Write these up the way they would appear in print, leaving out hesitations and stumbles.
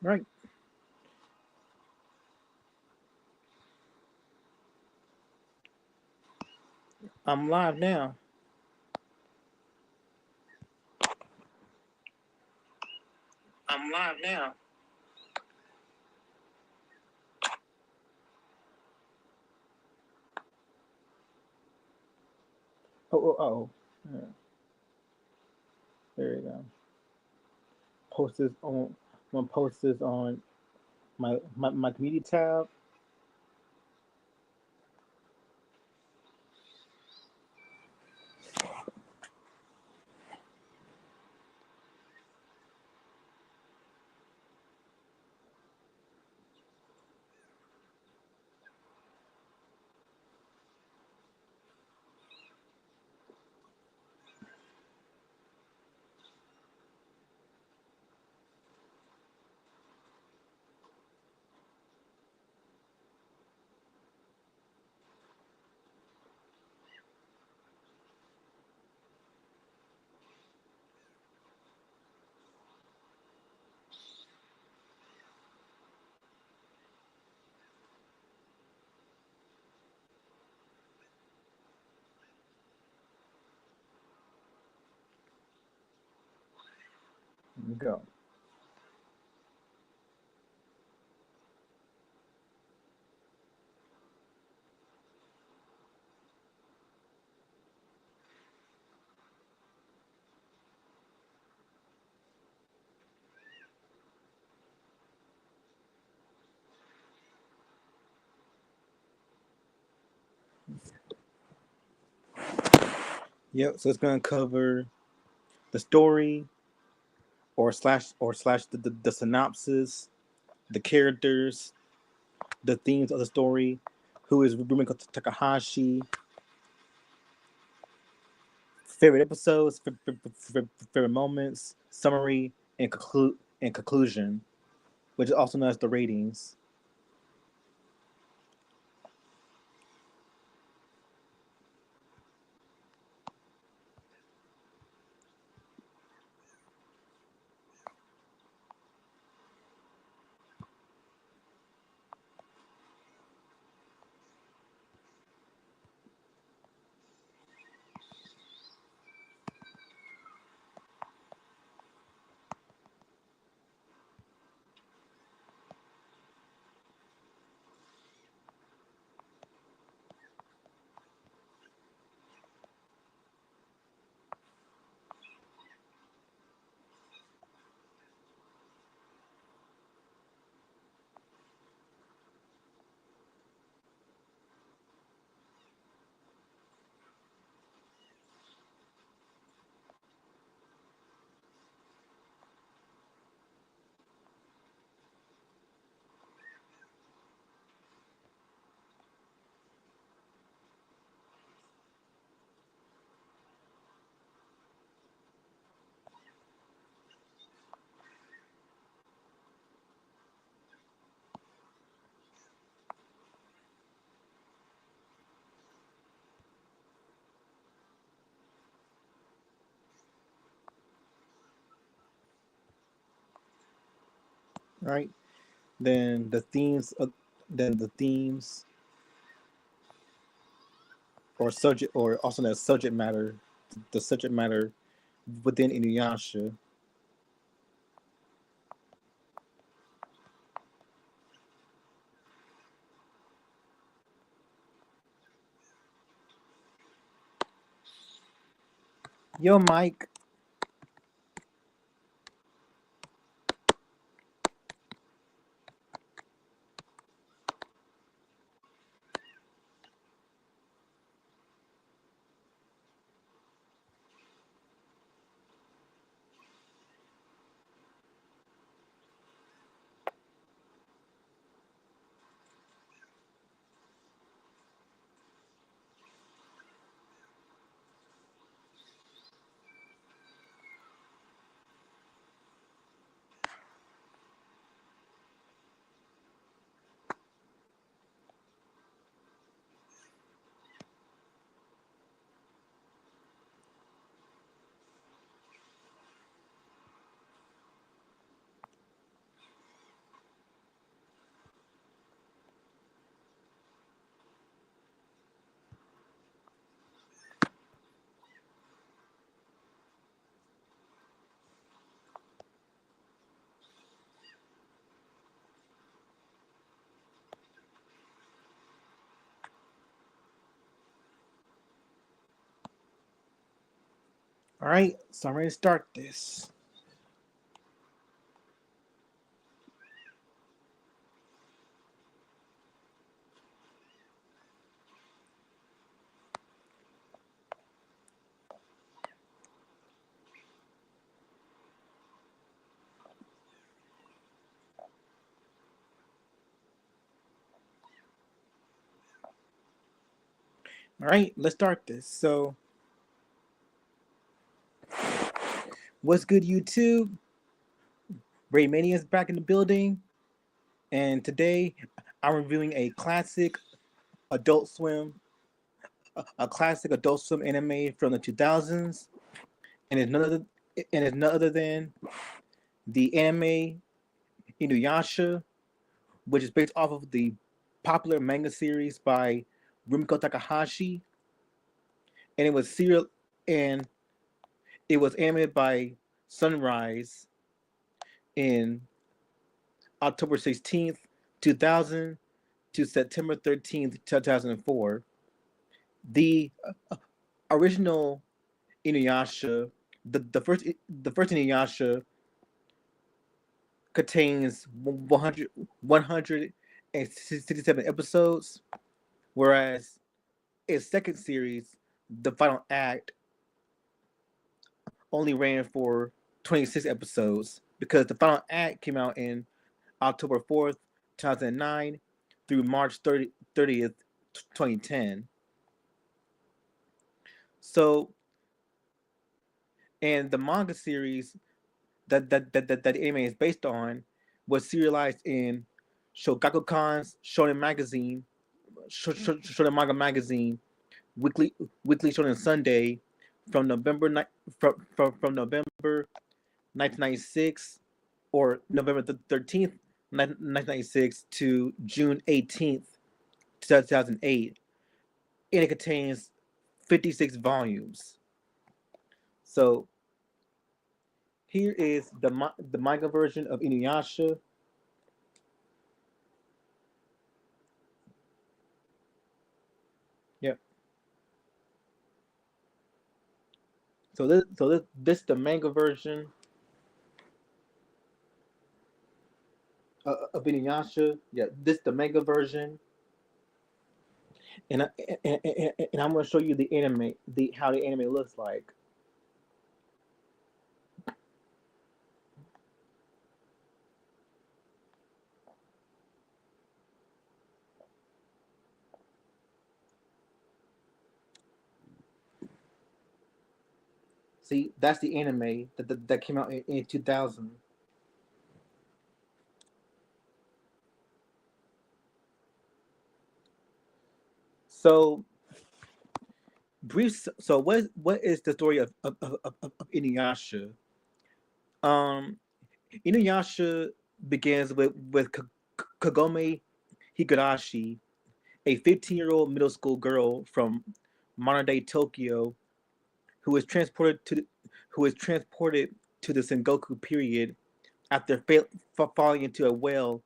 Right. I'm live now. I'm live now. Oh. Yeah, there you go. Post this on. I'm gonna post this on my community tab. Here we go. Yep. So it's gonna cover the story or slash the synopsis, the characters, the themes of the story, who is Rumiko Takahashi, favorite episodes, favorite moments, summary, and conclusion, which is also known as the ratings. Right. Then the themes, then the themes or subject, or also known as subject matter, the subject matter within Inuyasha. Yo, Mike. All right, so I'm ready to start this. All right, let's start this. So, what's good, YouTube? Raymania is back in the building, and today I'm reviewing adult swim, a classic Adult Swim anime from the 2000s, and it's none other than the anime Inuyasha, which is based off of the popular manga series by Rumiko Takahashi, and and it was animated by Sunrise in October 16th, 2000 to September 13th, 2004. The original Inuyasha, the first Inuyasha contains 167 episodes, whereas its second series, the final act, only ran for 26 episodes because the final act came out in October 4th, 2009 through March 30th, 2010. So, and the manga series that the anime is based on was serialized in Shogakukan's Shonen Manga Magazine, weekly Shonen Sunday, from November 1996 or November 13th, 1996 to June 18th, 2008, and it contains 56 volumes. So here is the manga version of Inuyasha. Yep. So this the manga version of Inuyasha. Yeah, this the manga version, and and I'm gonna show you the anime, the how the anime looks like. See, that's the anime that came out in 2000. So brief. So what is the story of Inuyasha? Um, Inuyasha begins with Kagome Higurashi, a 15-year-old middle school girl from modern day Tokyo who is transported to the Sengoku period after falling into a well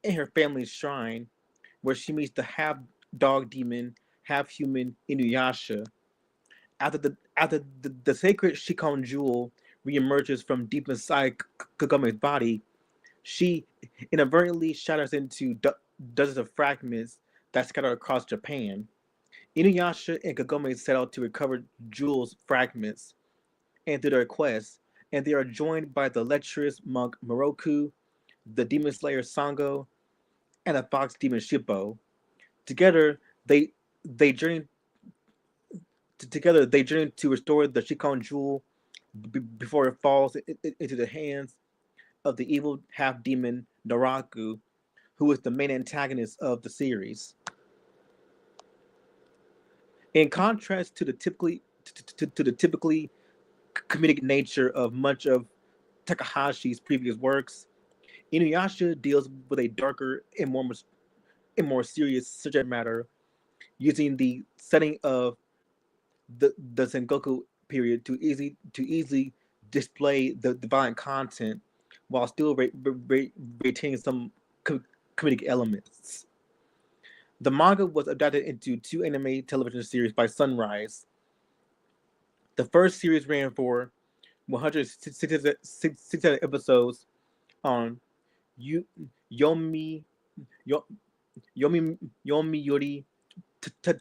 in her family's shrine, where she meets the half dog demon, half human Inuyasha. After the sacred Shikon jewel reemerges from deep inside Kagome's body, she inadvertently shatters into dozens of fragments that scatter across Japan. Inuyasha and Kagome set out to recover Jewel's fragments and through their quest, and they are joined by the lecherous monk Moroku, the demon slayer Sango, and the fox demon Shippo. Together, they they journey they journey to restore the Shikon jewel before it falls into the hands of the evil half demon Naraku, who is the main antagonist of the series. In contrast to the typically comedic nature of much of Takahashi's previous works, Inuyasha deals with a darker and more serious subject matter, using the setting of the Sengoku period to easily display the violent content while still retaining some comedic elements. The manga was adapted into two anime television series by Sunrise. The first series ran for 167 episodes on Yu- Yomi Yo- Yomi Yuri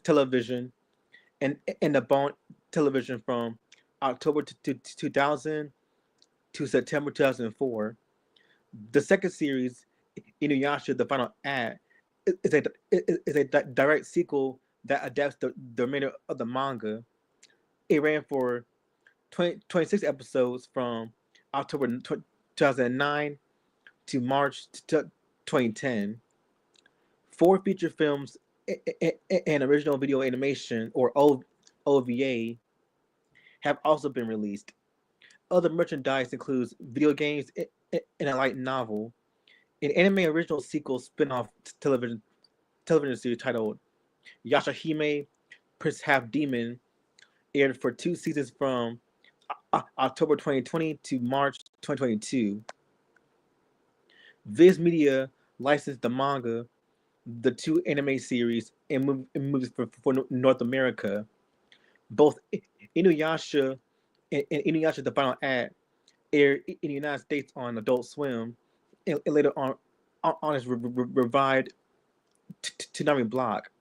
television and the Bond television from October 2000 to September 2004. The second series, Inuyasha: The Final Act, is a direct sequel that adapts the remainder of the manga. It ran for 26 episodes from October 2009 to March 2010. Four feature films and original video animation, or OVA, have also been released. Other merchandise includes video games and a light novel. An anime original sequel spin-off television series titled Yashahime Prince Half Demon aired for 2 seasons from October 2020 to March 2022. Viz Media licensed the manga, the two anime series, and movies for North America. Both Inuyasha and Inuyasha: The Final Act aired in the United States on Adult Swim, and later on its revived Toonami block.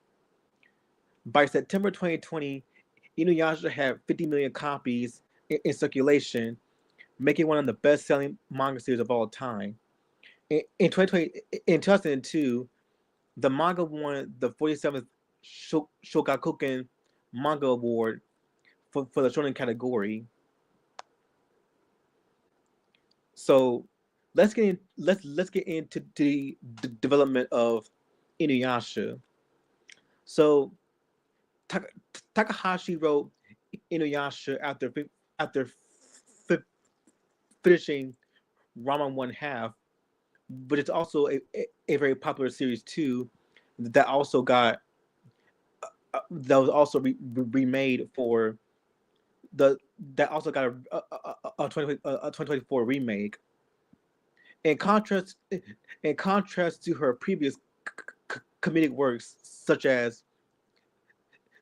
By September 2020, Inuyasha had 50 million copies in circulation, making one of the best-selling manga series of all time. In 2002, the manga won the 47th Shogakukan Manga Award for the shonen category. So let's get into the development of Inuyasha. So Takahashi wrote Inuyasha after finishing Ramen One Half, but it's also a very popular series too that also got that was also remade for the that also got a 2024 remake. In contrast, in contrast to her previous comedic works such as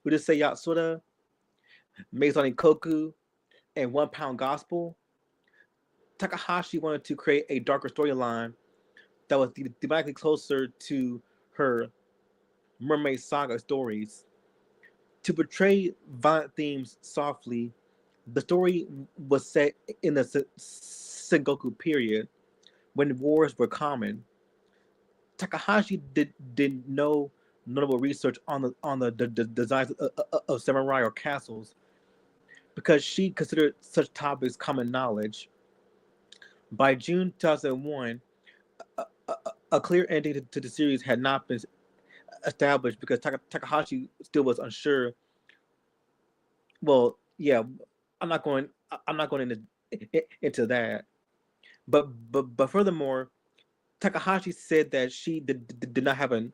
Urusei Yatsura, Maison Koku, and One Pound Gospel, Takahashi wanted to create a darker storyline that was thematically closer to her Mermaid Saga stories. To portray violent themes softly, the story was set in the Sengoku period when wars were common. Takahashi did no notable research on the designs of samurai or castles because she considered such topics common knowledge. By June 2001, a clear ending to the series had not been established because Takahashi still was unsure. Well, yeah, I'm not going into that. But furthermore, Takahashi said that she did not have a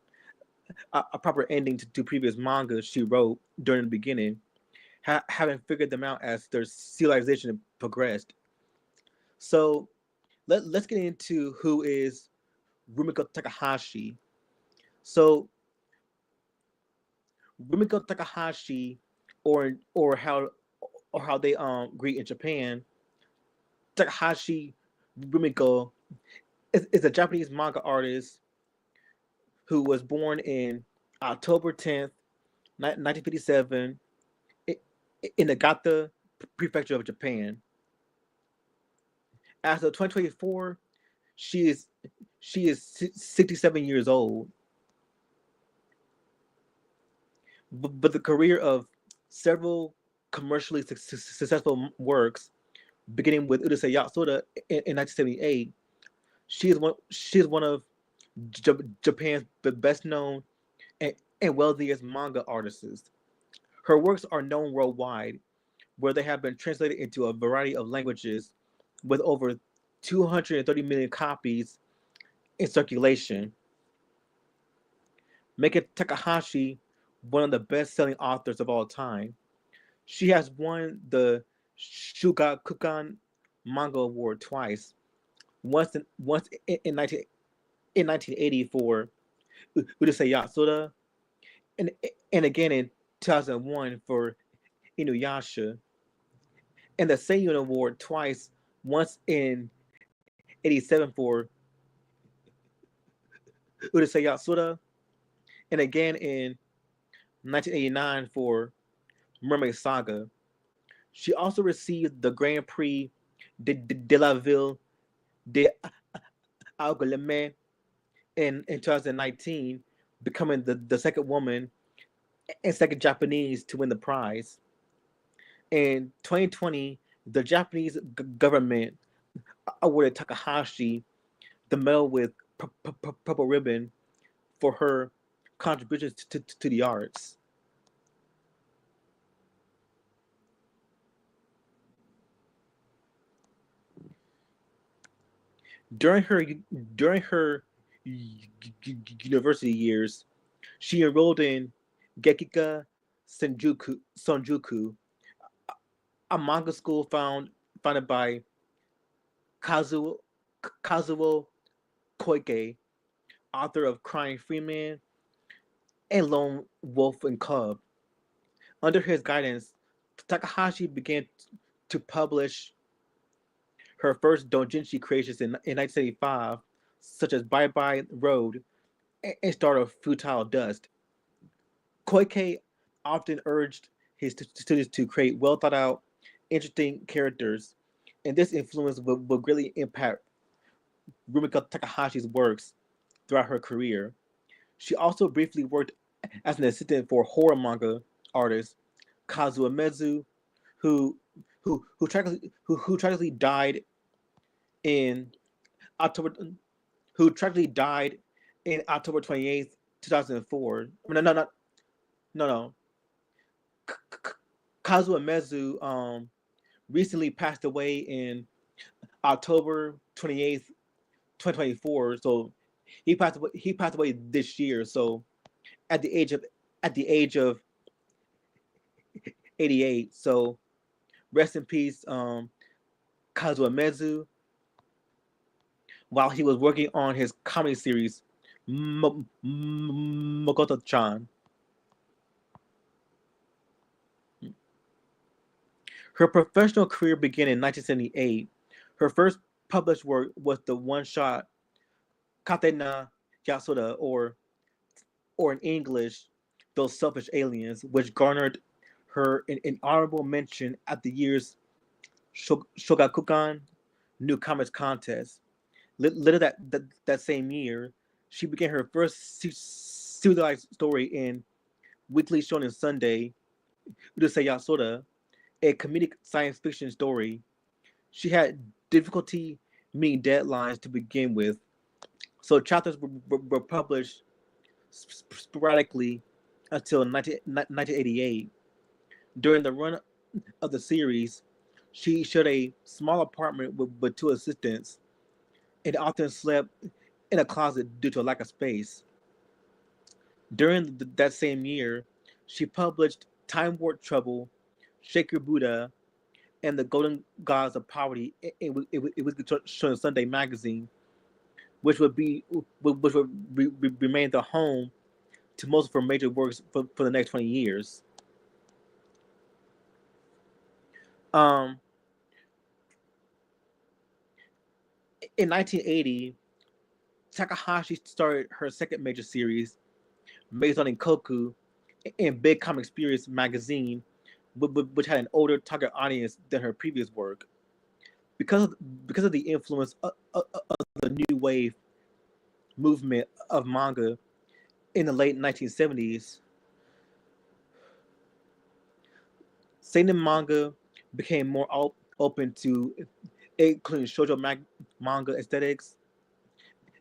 proper ending to previous mangas she wrote during the beginning, having figured them out as their civilization progressed. So let's get into who is Rumiko Takahashi. So Rumiko Takahashi, or how they greet in Japan, Takahashi Rumiko is a Japanese manga artist who was born in October 10th, 1957, in Nagata Prefecture of Japan. As of 2024, she is 67 years old. But the career of several commercially successful works, beginning with Urusei Yatsura in 1978, she is one of Japan's best known and wealthiest manga artists. Her works are known worldwide, where they have been translated into a variety of languages, with over 230 million copies in circulation, making Takahashi one of the best-selling authors of all time. She has won the Shugakukan Manga Award twice, once in 1980 for Urusei Yatsura, and again in 2001 for Inuyasha. and the Seiyun Award twice, once in '87 for Urusei Yatsura, and again in 1989 for Mermaid Saga. She also received the Grand Prix de la Ville de Angoulême in 2019, becoming the second woman and second Japanese to win the prize. In 2020, the Japanese government awarded Takahashi the medal with purple ribbon for her contributions to the arts. During her during her university years, she enrolled in Gekika Sonjuku, a manga school founded by Kazuo Kazuo Koike, author of Crying Freeman and Lone Wolf and Cub. Under his guidance, Takahashi began to publish her first doujinshi creations in 1975, such as Bye Bye Road and Start of Futile Dust. Koike often urged his students to create well thought out, interesting characters, and this influence will greatly impact Rumiko Takahashi's works throughout her career. She also briefly worked as an assistant for horror manga artist Kazuo Mezu, who who tragically died in October who tragically died in October 28th, 2004. No. Kazuo Mezu recently passed away in October 28th, 2024. So he passed away this year. So at the age of at the age of 88. So rest in peace, Kazuo Mezu, while he was working on his comedy series Mokoto-chan. Her professional career began in 1978. Her first published work was the one-shot Katena Yasuda, or in English, Those Selfish Aliens, which garnered her an honorable mention at the year's Shogakukan New Comics Contest. Later that same year, she began her first serialized story in Weekly Shonen Sunday, Urusei Yatsura, a comedic science fiction story. She had difficulty meeting deadlines to begin with, so chapters were published sporadically until 1988. During the run of the series, she shared a small apartment with two assistants and often slept in a closet due to a lack of space. During that same year, she published Time Warp Trouble, Shake Your Buddha, and The Golden Gods of Poverty. It was shown in Sunday magazine, which would remain the home to most of her major works for the next 20 years. Um, in 1980, Takahashi started her second major series, Maison in Koku, in Big Comic Experience magazine, which had an older target audience than her previous work. Because of the influence of the new wave movement of manga in the late 1970s, seinen manga became more open to including shoujo manga aesthetics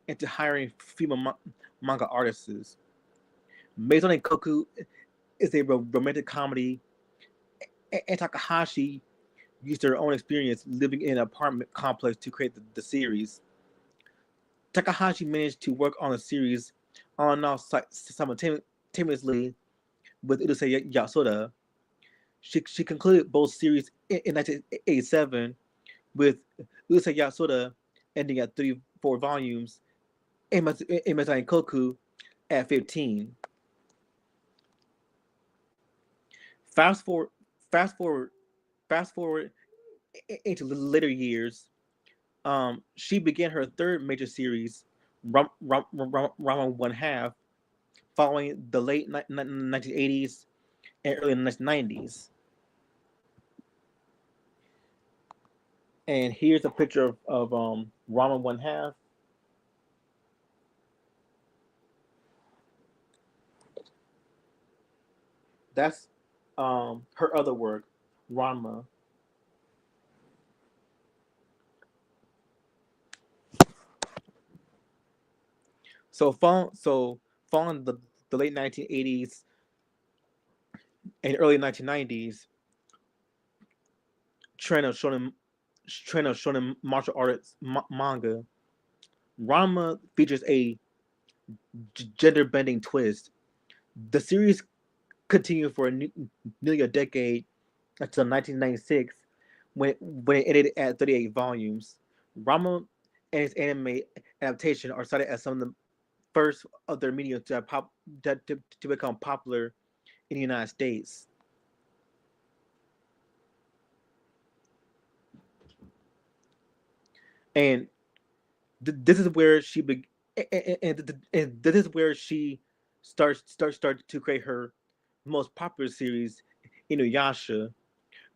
and to hiring female manga artists. Maison and Koku is a romantic comedy, and Takahashi used her own experience living in an apartment complex to create the series. Takahashi managed to work on the series on and off simultaneously with Urusei Yasoda. She concluded both series in 1987, with Urusei Yasoda ending at 34 volumes and Maison Koku at 15. Fast forward, fast forward, fast forward into later years, she began her third major series, Rama One Half, following the late 1980s and early 1990s. And here's a picture of Rama One Half. That's her other work, Rama. Following the late 1980s and early 1990s trend of shonen martial arts manga, Rama features a gender bending twist. The series continued for nearly a decade until 1996, when it ended at 38 volumes. Rama and its anime adaptation are cited as some of the first of their media to become popular in the United States. And this is where she and this is where she started to create her most popular series, Inuyasha.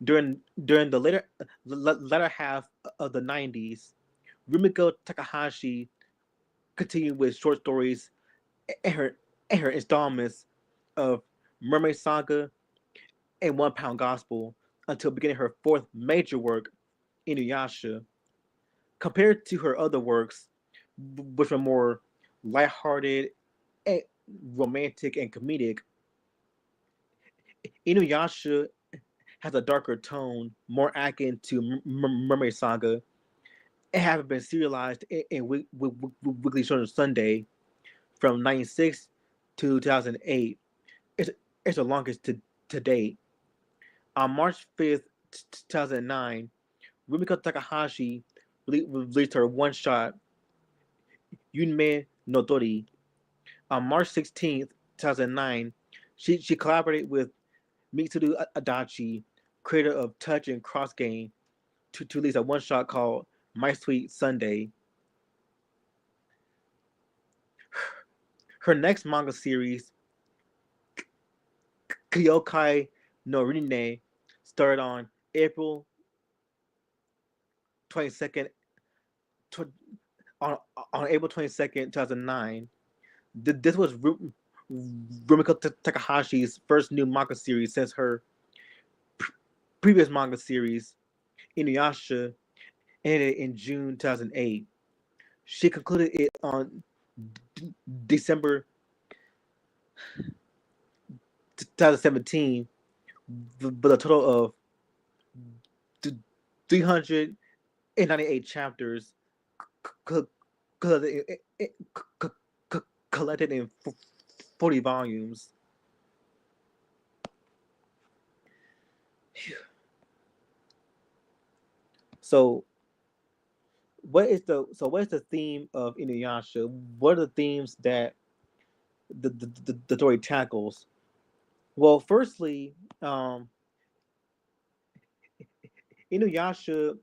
During the latter half of the 90s, Rumiko Takahashi continued with short stories and her installments of Mermaid Saga and One Pound Gospel until beginning her fourth major work, Inuyasha. Compared to her other works, which were more lighthearted, and romantic, and comedic, Inuyasha has a darker tone, more akin to Mermaid Saga, and having been serialized in Weekly Shonen Sunday from 96 to 2008. It's, it's the longest to date. On March 5th, 2009, Rumiko Takahashi released her one shot, Yunme no Tori. On March 16th, 2009, she collaborated with Mitsuru Adachi, creator of Touch and Cross Game, to release a one shot called My Sweet Sunday. Her next manga series, Kyokai no Rine, started on April 22nd, on, on April 22nd, 2009. This was Rumiko Takahashi's first new manga series since her previous manga series, Inuyasha, ended in June 2008. She concluded it on December 2017 with a total of 398 chapters collected in 40 volumes. So what is the theme of Inuyasha? What are the themes that the story tackles? Well, firstly, Inuyasha,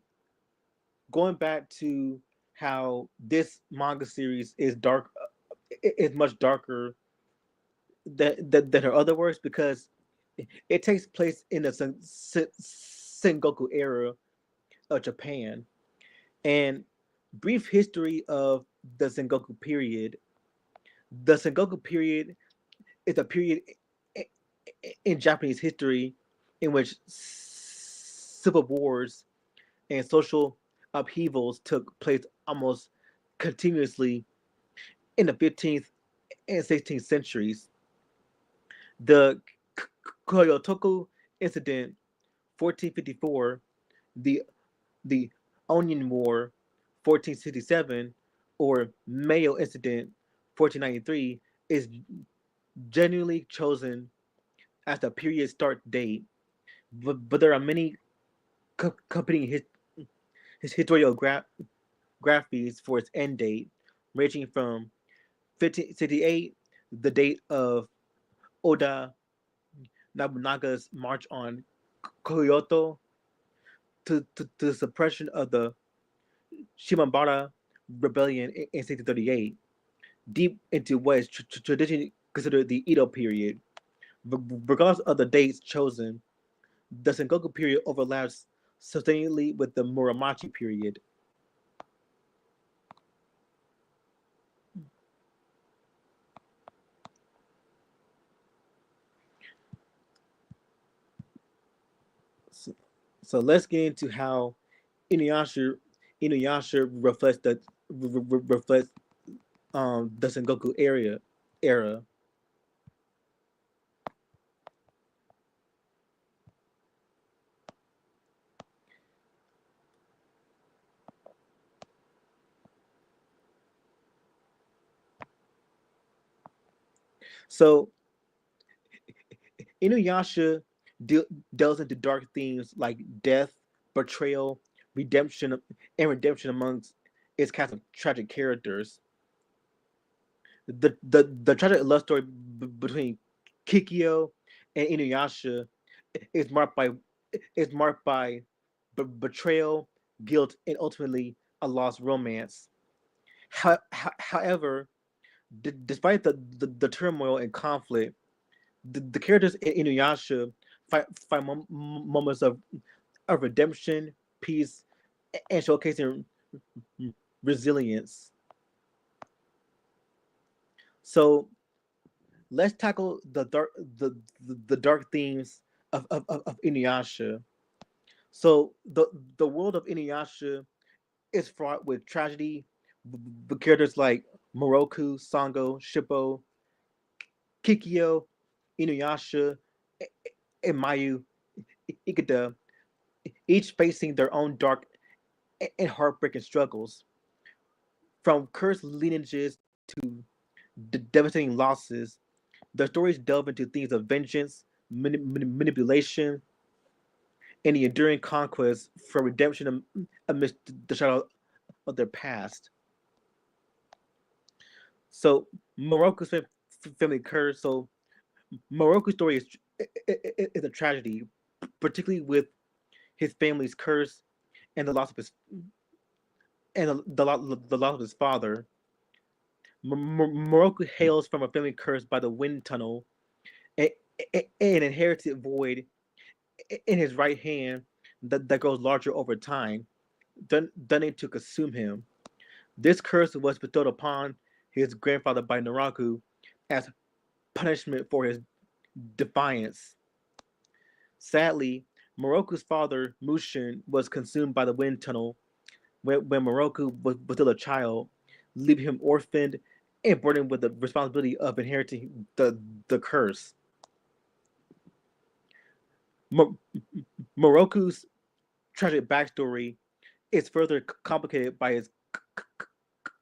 going back to how this manga series is dark, is much darker than her other works, because it takes place in the Sengoku era of Japan. And brief history of the Sengoku period. The Sengoku period is a period in Japanese history in which civil wars and social upheavals took place almost continuously in the 15th and 16th centuries. The Kyotoku incident, 1454, the the Onion War, 1467, or Mayo incident, 1493, is genuinely chosen as the period start date, but there are many competing historiographies for its end date, ranging from 1568, the date of Oda Nobunaga's march on Kyoto, to the suppression of the Shimabara rebellion in 1638, deep into what is traditionally considered the Edo period. Regardless of the dates chosen, the Sengoku period overlaps substantially with the Muromachi period. So, so let's get into how Inuyasha Inuyasha reflects the Sengoku era. So Inuyasha de- delves into dark themes like death, betrayal, redemption, and redemption amongst its cast of tragic characters. The tragic love story between Kikyo and Inuyasha is marked by is marked by betrayal, guilt, and ultimately a lost romance. However, despite the turmoil and conflict, the characters in Inuyasha find moments of redemption, peace, and showcasing resilience. So let's tackle the dark themes of Inuyasha. So the world of Inuyasha is fraught with tragedy, with characters like Moroku, Sango, Shippo, Kikyo, Inuyasha, and Mayu Ikeda, each facing their own dark and heartbreaking struggles. From cursed lineages to devastating losses, the stories delve into themes of vengeance, manipulation, and the enduring conquest for redemption amidst the shadow of their past. So Moroku's family curse. So Moroku's story is a tragedy, particularly with his family's curse and the loss of his the loss of his father. Moroku hails from a family cursed by the wind tunnel, a, an inherited void in his right hand that grows larger over time, dunning to consume him. This curse was bestowed upon his grandfather by Naraku as punishment for his defiance. Sadly, Moroku's father, Mushin, was consumed by the wind tunnel when Moroku was still a child, leaving him orphaned and burdened with the responsibility of inheriting the curse. Mo- Moroku's tragic backstory is further complicated by his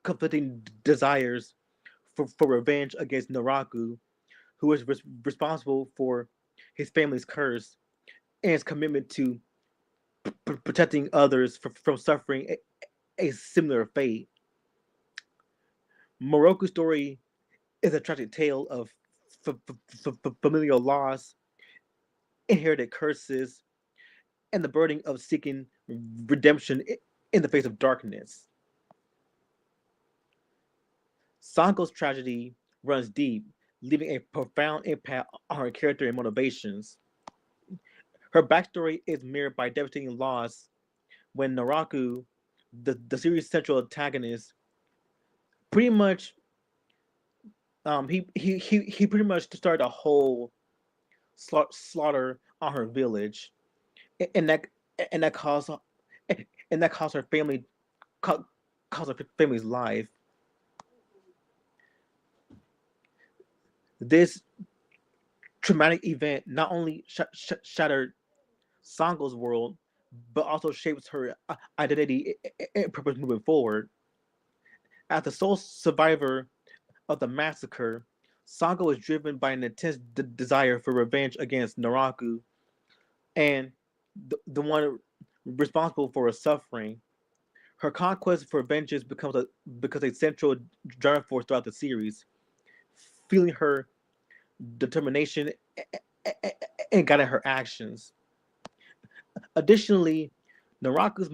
conflicting desires for revenge against Naraku, who is responsible for his family's curse, and his commitment to protecting others from suffering a similar fate. Moroku's story is a tragic tale of familial loss, inherited curses, and the burden of seeking redemption in the face of darkness. Sango's tragedy runs deep, leaving a profound impact on her character and motivations. Her backstory is mirrored by devastating loss when Naraku, the series' central antagonist, pretty much he pretty much started a whole slaughter on her village, and and that caused and that caused her family caused her family's life. This traumatic event not only shattered Sango's world, but also shapes her identity and purpose moving forward. As the sole survivor of the massacre, Sango is driven by an intense desire for revenge against Naraku and the one responsible for her suffering. Her conquest for vengeance becomes a central driving force throughout the series, fueling her determination and guiding her actions. Additionally, Naraku's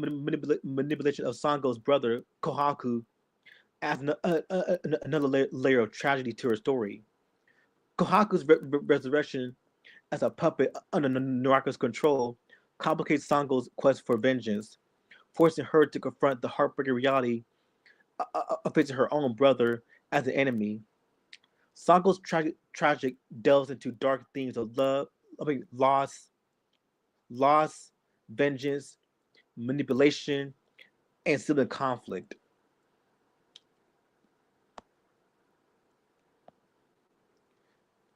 manipulation of Sango's brother Kohaku adds another layer of tragedy to her story. Kohaku's resurrection as a puppet under Naraku's control complicates Sango's quest for vengeance, forcing her to confront the heartbreaking reality of facing her own brother as an enemy. Sango's tragic delves into dark themes of loss, vengeance, manipulation, and sibling conflict.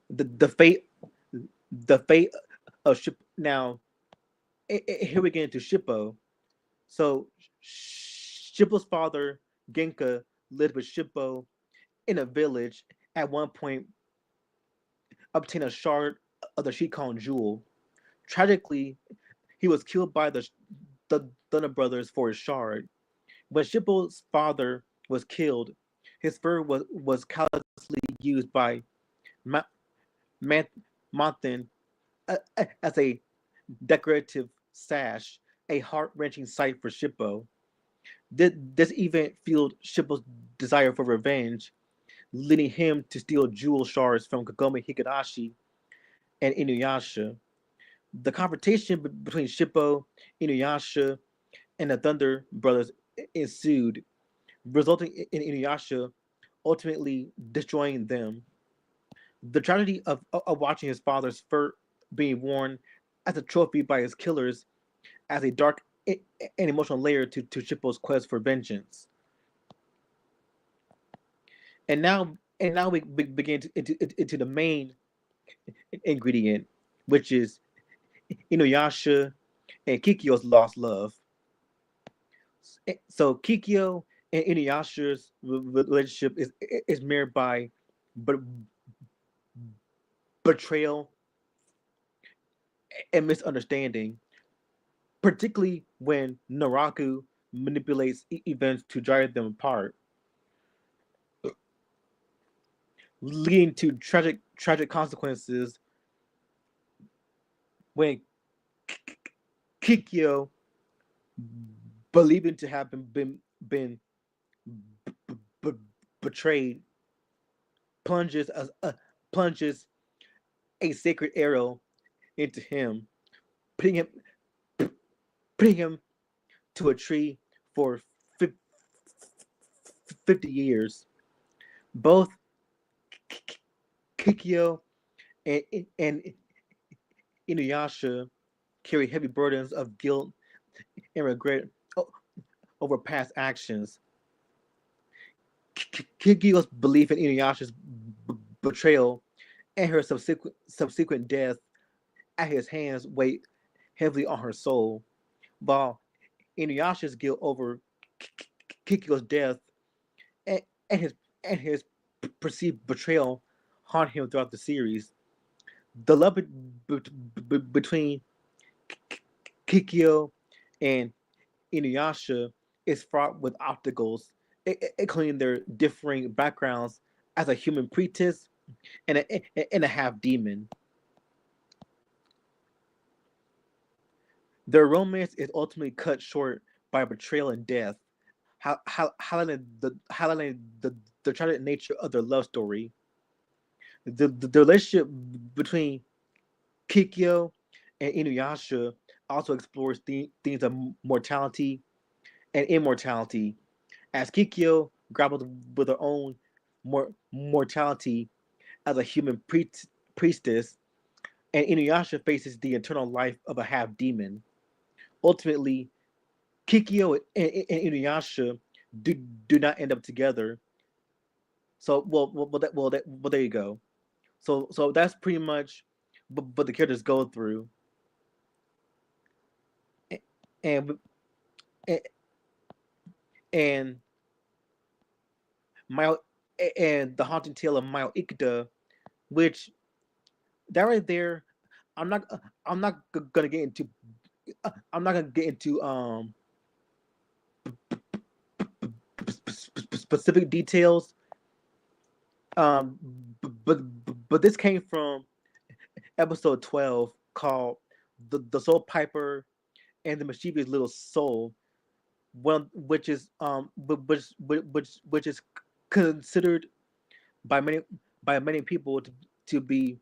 The fate the fate of Ship now here we get into Shippo. So Shippo's father Genka lived with Shippo in a village. At one point, obtained a shard of the Shikon jewel. Tragically, he was killed by the Thunder Brothers for his shard. When Shippo's father was killed, his fur was callously used by Ma- Monthan as a decorative sash, a heart wrenching sight for Shippo. This event fueled Shippo's desire for revenge, leading him to steal jewel shards from Kagome Higurashi and Inuyasha. The confrontation between Shippo, Inuyasha, and the Thunder Brothers ensued, resulting in Inuyasha ultimately destroying them. The tragedy of watching his father's fur being worn as a trophy by his killers as a dark and emotional layer to Shippo's quest for vengeance. And now we begin into the main ingredient, which is Inuyasha and Kikyo's lost love. So Kikyo and Inuyasha's relationship is marred by betrayal and misunderstanding, particularly when Naraku manipulates events to drive them apart, leading to tragic consequences when Kikyo, believing to have been b- betrayed, plunges plunges a sacred arrow into him, putting him putting him to a tree for 50 years. Both Kikyo and, and Inuyasha carry heavy burdens of guilt and regret over past actions. Kikyo's belief in Inuyasha's betrayal and her subsequent death at his hands weighed heavily on her soul, while Inuyasha's guilt over Kikyo's death and, and his and his perceived betrayal haunt him throughout the series. The love between Kikyo and Inuyasha is fraught with obstacles, including their differing backgrounds as a human priestess and a half demon. Their romance is ultimately cut short by betrayal and death, highlighting the tragic nature of their love story. The relationship between Kikyo and Inuyasha also explores themes of mortality and immortality, as Kikyo grapples with her own mortality as a human priestess, and Inuyasha faces the eternal life of a half demon. Ultimately, Kikyo and Inuyasha do not end up together. So, there you go. So that's pretty much what the characters go through, and and Mile and the haunting tale of Mile Ikeda, which that right there, I'm not I'm not gonna get into I'm not gonna get into specific details. Um, but but this came from episode 12 called the Soul Piper and the mischievous little soul, one which is considered by many people to be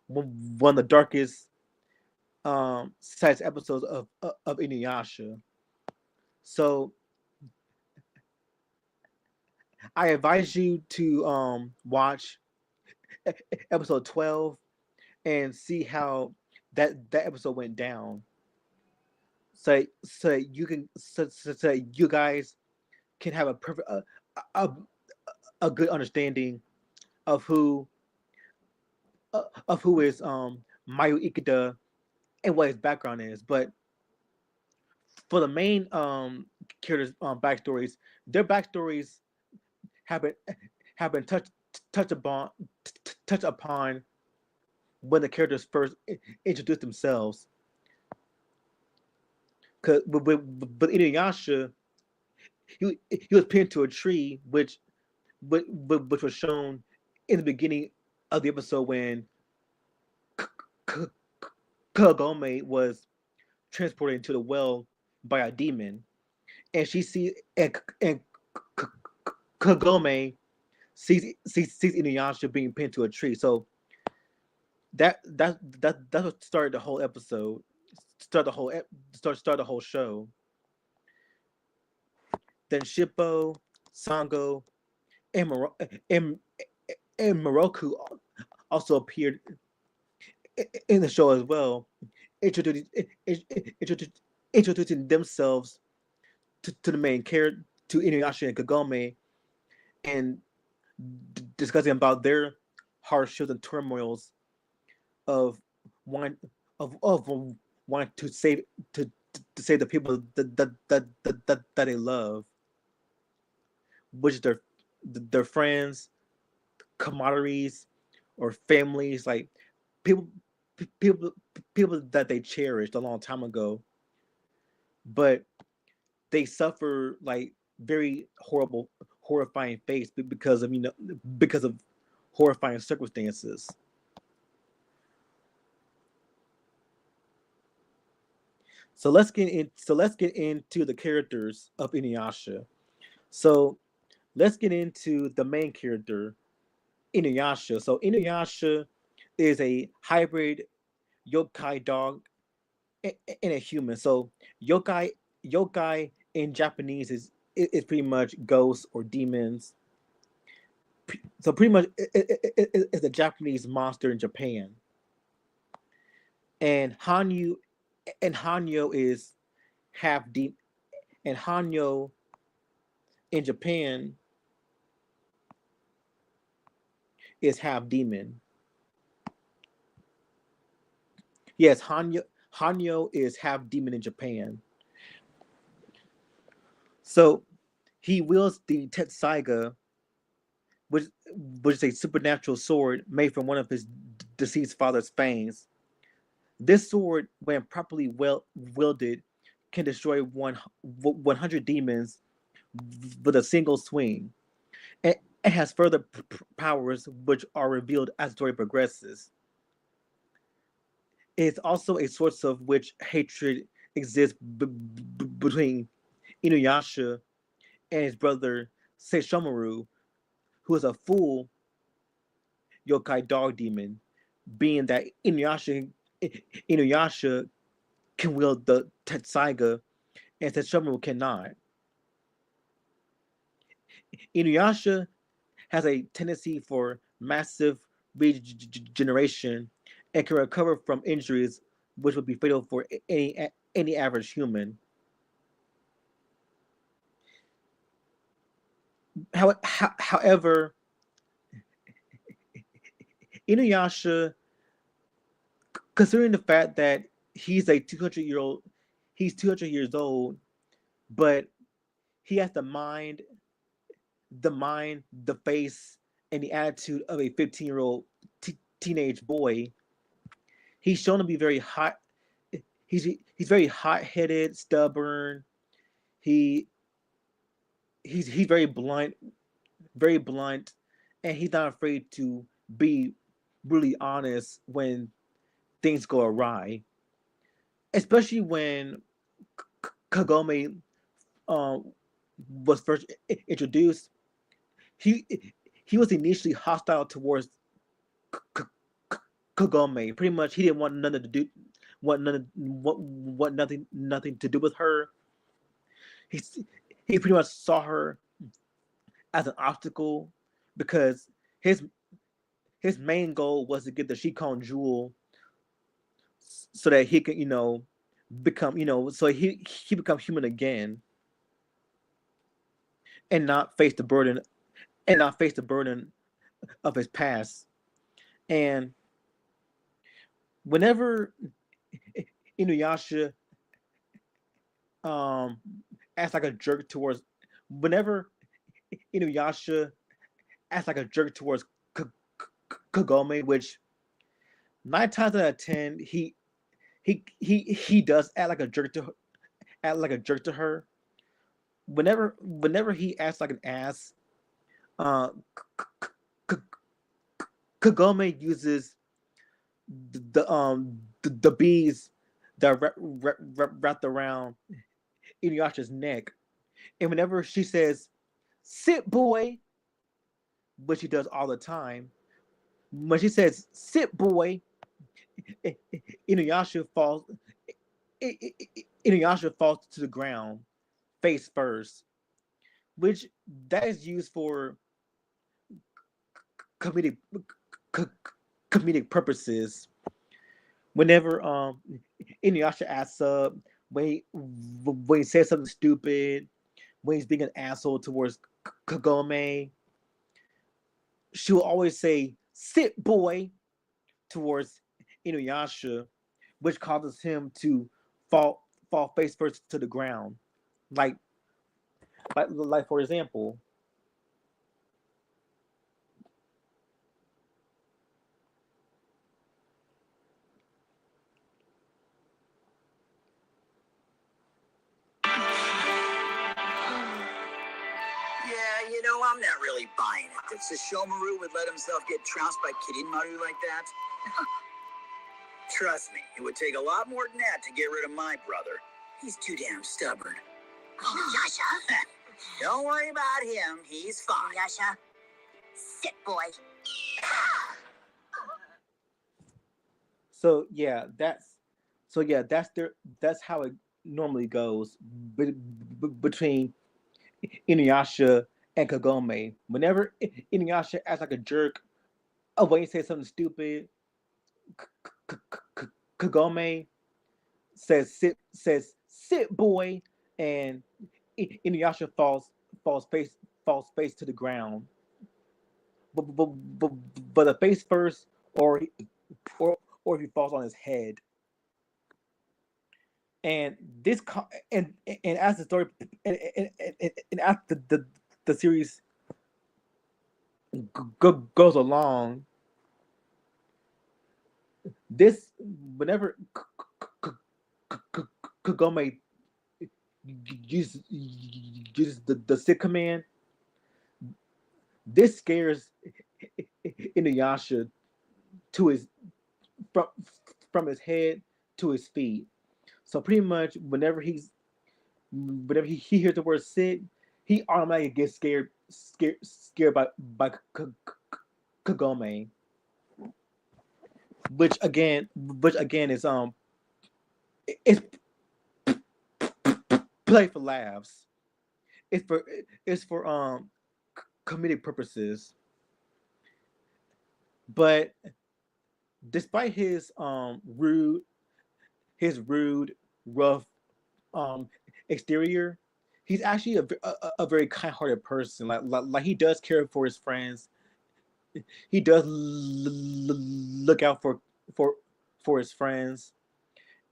one of the darkest size episodes of Inuyasha. So I advise you to watch episode 12 and see how that episode went down. So you guys can have a perfect a, a good understanding of who is Mayu Ikeda and what his background is. But for the main characters' backstories, their backstories have been have been touched upon when the characters first introduced themselves. Cause but Inuyasha, he was pinned to a tree, which was shown in the beginning of the episode when Kagome was transported into the well by a demon, and she sees and Kagome sees Inuyasha being pinned to a tree. So that's what started the whole episode, start the whole show. Then Shippo, Sango, and and, and Moroku also appeared in the show as well, introducing introducing themselves to the main character, to Inuyasha and Kagome, and discussing about their hardships and turmoils of wanting of wanting to save the people that they love, which is their friends, camaraderies, or families, like people people people that they cherished a long time ago, but they suffer like very horrifying fates because of because of horrifying circumstances. So let's get into the characters of Inuyasha. So let's get into the main character, Inuyasha. So Inuyasha is a hybrid yokai dog and a human. So yokai in Japanese is pretty much ghosts or demons. So pretty much it's a Japanese monster in Japan. And Hanyo is half deep, and Hanyo in Japan is half demon. Yes, Hanyo is half demon in Japan. So he wields the Tetsaiga, which which is a supernatural sword made from one of his deceased father's fangs. This sword, when properly wielded, can destroy 100 demons with a single swing. It has further powers which are revealed as the story progresses. It is also a source of which hatred exists between Inuyasha and his brother Seishomaru, who is a full yokai dog demon, being that Inuyasha can wield the Tetsaiga and Seishomaru cannot. Inuyasha has a tendency for massive regeneration and can recover from injuries which would be fatal for any average human. However, Inuyasha, considering the fact that he's a 200-year-old, he's 200 years old, but he has the face, and the attitude of a 15-year-old teenage boy. He's shown to be very hot. He's very hot-headed, stubborn. He he's very blunt, and he's not afraid to be really honest when things go awry. Especially when Kagome was first introduced, he he was initially hostile towards Kagome. Pretty much, he didn't want nothing to do, want nothing to do with her. He he pretty much saw her as an obstacle because his his main goal was to get the Shikon jewel so that he could, become, so he become human again and not face the burden of his past. And whenever Inuyasha um acts like a jerk towards whenever Inuyasha acts like a jerk towards Kagome, which 9 times out of 10 he does act like a jerk to her. Whenever he acts like an ass, uh, Kagome uses the bees that wrapped around Inuyasha's neck, and whenever she says "sit boy," which she does all the time, when she says "sit boy," Inuyasha falls. Inuyasha falls to the ground face first, which that is used for comedic comedic purposes. Whenever Inuyasha asks up, when he says something stupid, when he's being an asshole towards Kagome, she will always say "sit boy" towards Inuyasha, which causes him to fall face first to the ground. Like like for example, Yeah, I'm not really buying it. That Sesshomaru would let himself get trounced by Kirinmaru like that. Trust me, it would take a lot more than that to get rid of my brother. He's too damn stubborn. Inuyasha? Don't worry about him. He's fine. Inuyasha, sit boy. That's how it normally goes between Inuyasha and Kagome. Whenever Inuyasha acts like a jerk, when he says something stupid, Kagome says sit boy, and Inuyasha falls face to the ground. But the face first, or if he falls on his head. And this and as the story and as the series goes along, this whenever Kagome uses the sick command, this scares Inuyasha to his from his head to his feet. So pretty much whenever he hears the word "sit," he automatically gets scared by Kagome, which again is it's play for laughs. It's for comedic purposes. But despite his rude, rough um exterior, he's actually a very kind-hearted person. Like he does care for his friends. He does look out for for his friends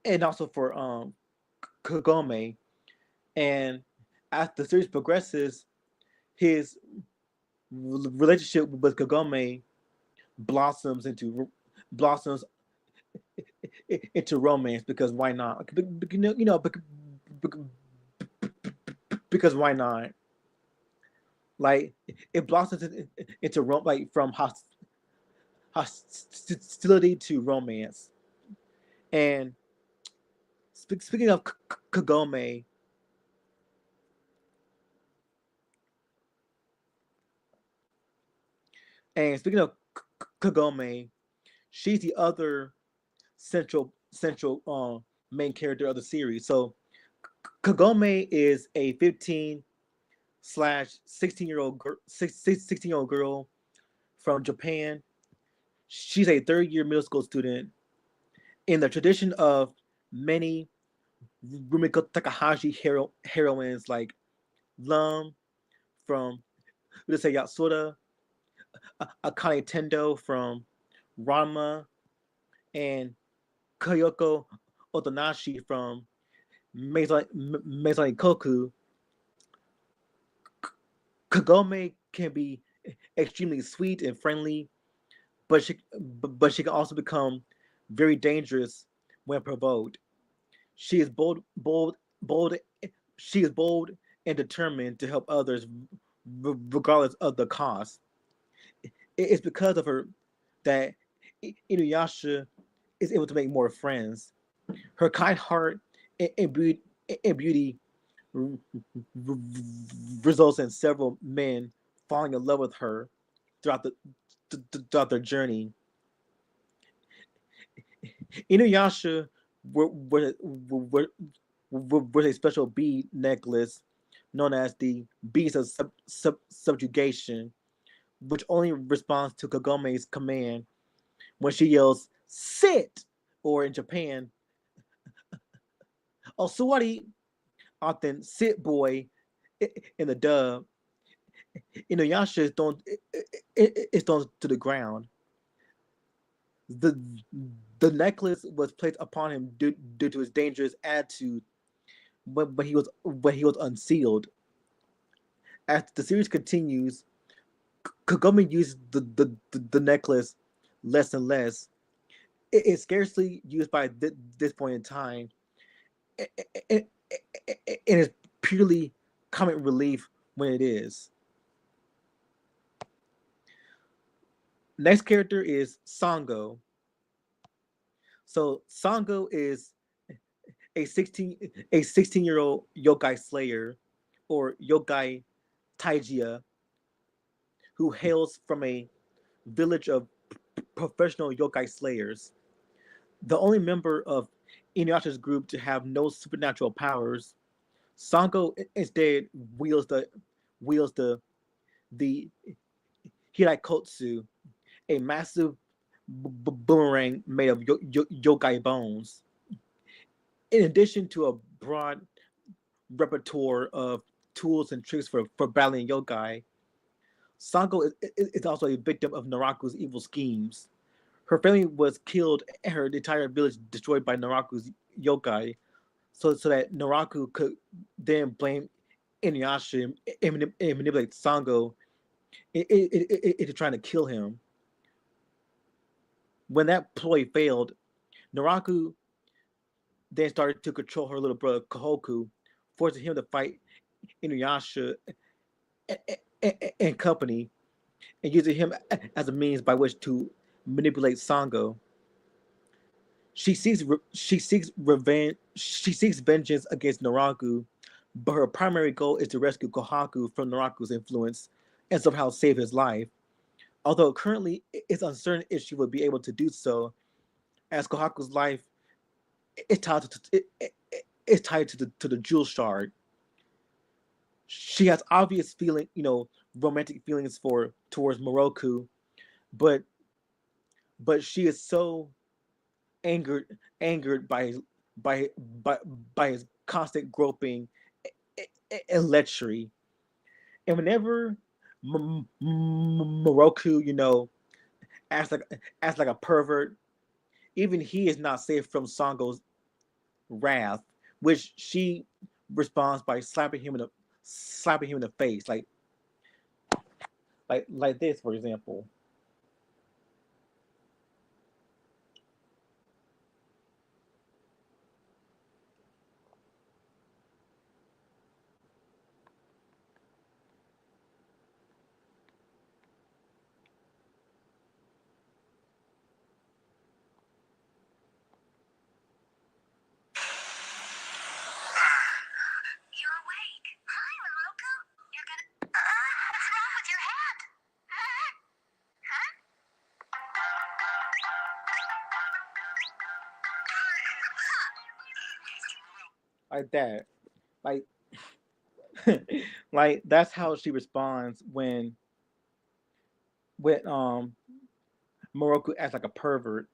and also for Kagome. And as the series progresses, his relationship with Kagome blossoms blossoms into romance, because why not? Because why not? Like it blossoms into like from hostility to romance. And speaking of Kagome, and speaking of Kagome, she's the other central main character of the series. So Kagome is a 15/16-year-old girl from Japan. She's a third year middle school student. In the tradition of many Rumiko Takahashi heroines like Lum from let's say Yatsura, Akane Tendo from Ranma, and Kyoko Otonashi from Meizai Koku, Kagome can be extremely sweet and friendly, but she can also become very dangerous when provoked. She is bold. She is bold and determined to help others, regardless of the cost. It's because of her that Inuyasha is able to make more friends. Her kind heart and beauty results in several men falling in love with her throughout throughout their journey. Inuyasha wears a special bead necklace known as the Beast of Subjugation, which only responds to Kagome's command when she yells "sit," or in Japan, "Osuwari," often "sit boy" in the dub. Inuyasha is thrown to the ground. The the necklace was placed upon him due to his dangerous attitude when he was unsealed. As the series continues, Kagome uses the necklace less and less. It is scarcely used by this point in time. It is purely comic relief when it is. Next character is Sango. So Sango is a 16-year-old yokai slayer or yokai taijia who hails from a village of professional yokai slayers. The only member of Inuyasha's group to have no supernatural powers, Sango instead wields the Hiraikotsu, a massive boomerang made of yokai bones. In addition to a broad repertoire of tools and tricks for battling yokai, Sango is also a victim of Naraku's evil schemes. Her family was killed and her entire village destroyed by Naraku's yokai, so that Naraku could then blame Inuyasha and manipulate Sango into trying to kill him. When that ploy failed, Naraku then started to control her little brother Kohoku, forcing him to fight Inuyasha and company, and using him as a means by which to manipulate Sango. She seeks revenge. She seeks vengeance against Naraku, but her primary goal is to rescue Kohaku from Naraku's influence and somehow save his life. Although currently it's uncertain if she will be able to do so, as Kohaku's life is tied to the jewel shard. She has obvious romantic feelings towards Moroku, but she is so angered by by by his constant groping and lechery. And whenever Moroku, acts like a pervert, even he is not safe from Sango's wrath, which she responds by slapping him in the face, like this, for example. like that, like like that's how she responds when Moroku acts like a pervert.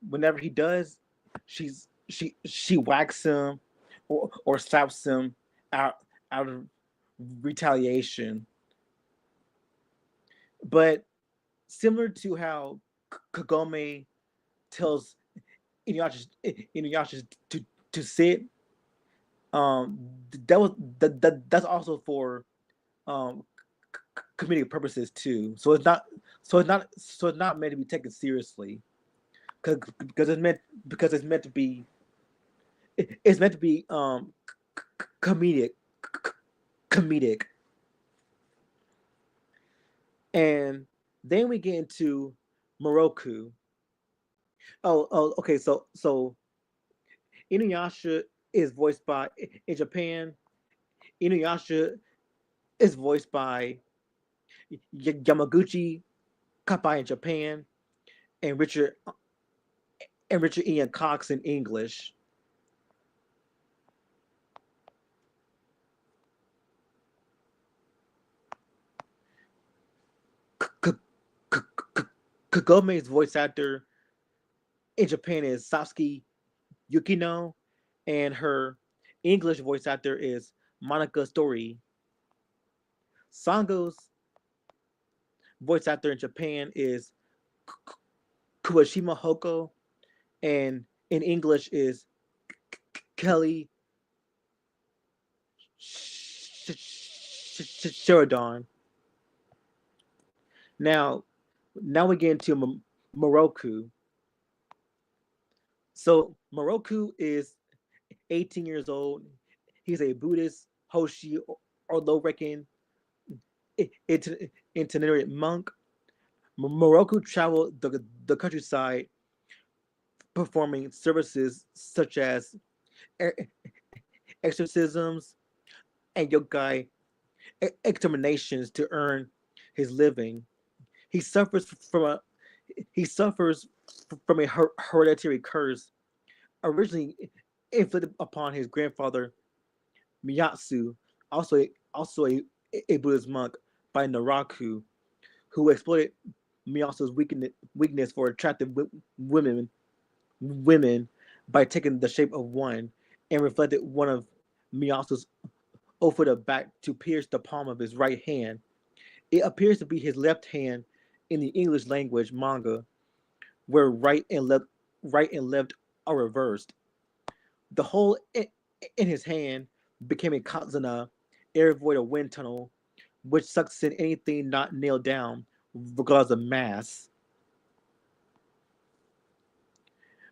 Whenever he does, she whacks him or slaps him out out of retaliation. But similar to how Kagome tells Inuyasha to sit, um, that was that's also for um comedic purposes too. So it's not meant to be taken seriously because it's meant to be it's meant to be comedic comedic. And then we get into Moroku. Okay. So Inuyasha is voiced by in Japan. Inuyasha is voiced by Yamaguchi Kappai in Japan, and Richard Ian Cox in English. Kagome's voice actor in Japan is Satsuki Yukino, and her English voice actor is Monica Story. Sango's voice actor in Japan is Kuwashima Hoko, and in English is Kelly Sheridan. Now, now we get into Moroku. So Moroku is 18 years old. He's a Buddhist Hoshi or low reckoned itinerant monk. Moroku traveled the countryside performing services such as exorcisms and yokai exterminations to earn his living. He suffers from a he suffers from a hereditary curse originally inflicted upon his grandfather Miyatsu, also a Buddhist monk by Naraku, who exploited Miyatsu's weakness for attractive women by taking the shape of one and reflected one of Miyatsu's offered back to pierce the palm of his right hand. It appears to be his left hand in the English language manga, where right and left are reversed. The hole in his hand became a kazana, air void or wind tunnel, which sucks in anything not nailed down, regardless of mass.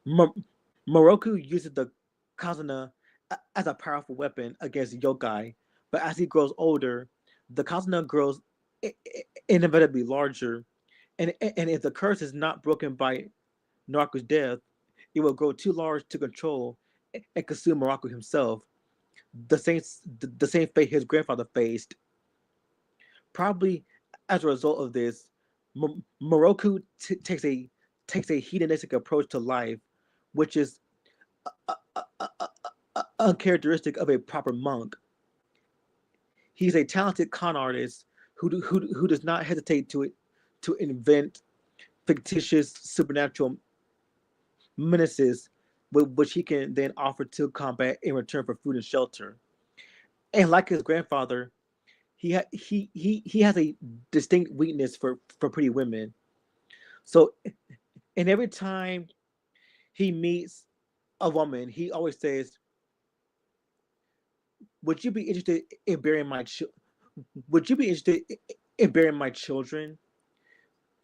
Moroku uses the kazana as a powerful weapon against yokai, but as he grows older, the kazana grows inevitably larger, and if the curse is not broken by Naraku's death, it will grow too large to control and consume Moroku himself. The same fate his grandfather faced. Probably as a result of this, Moroku takes a hedonistic approach to life, which is uncharacteristic of a proper monk. He's a talented con artist who does not hesitate to invent fictitious supernatural menaces which he can then offer to combat in return for food and shelter. And like his grandfather, he has a distinct weakness for pretty women. So, and every time he meets a woman, he always says, "Would you be interested in burying my Would you be interested in burying my children?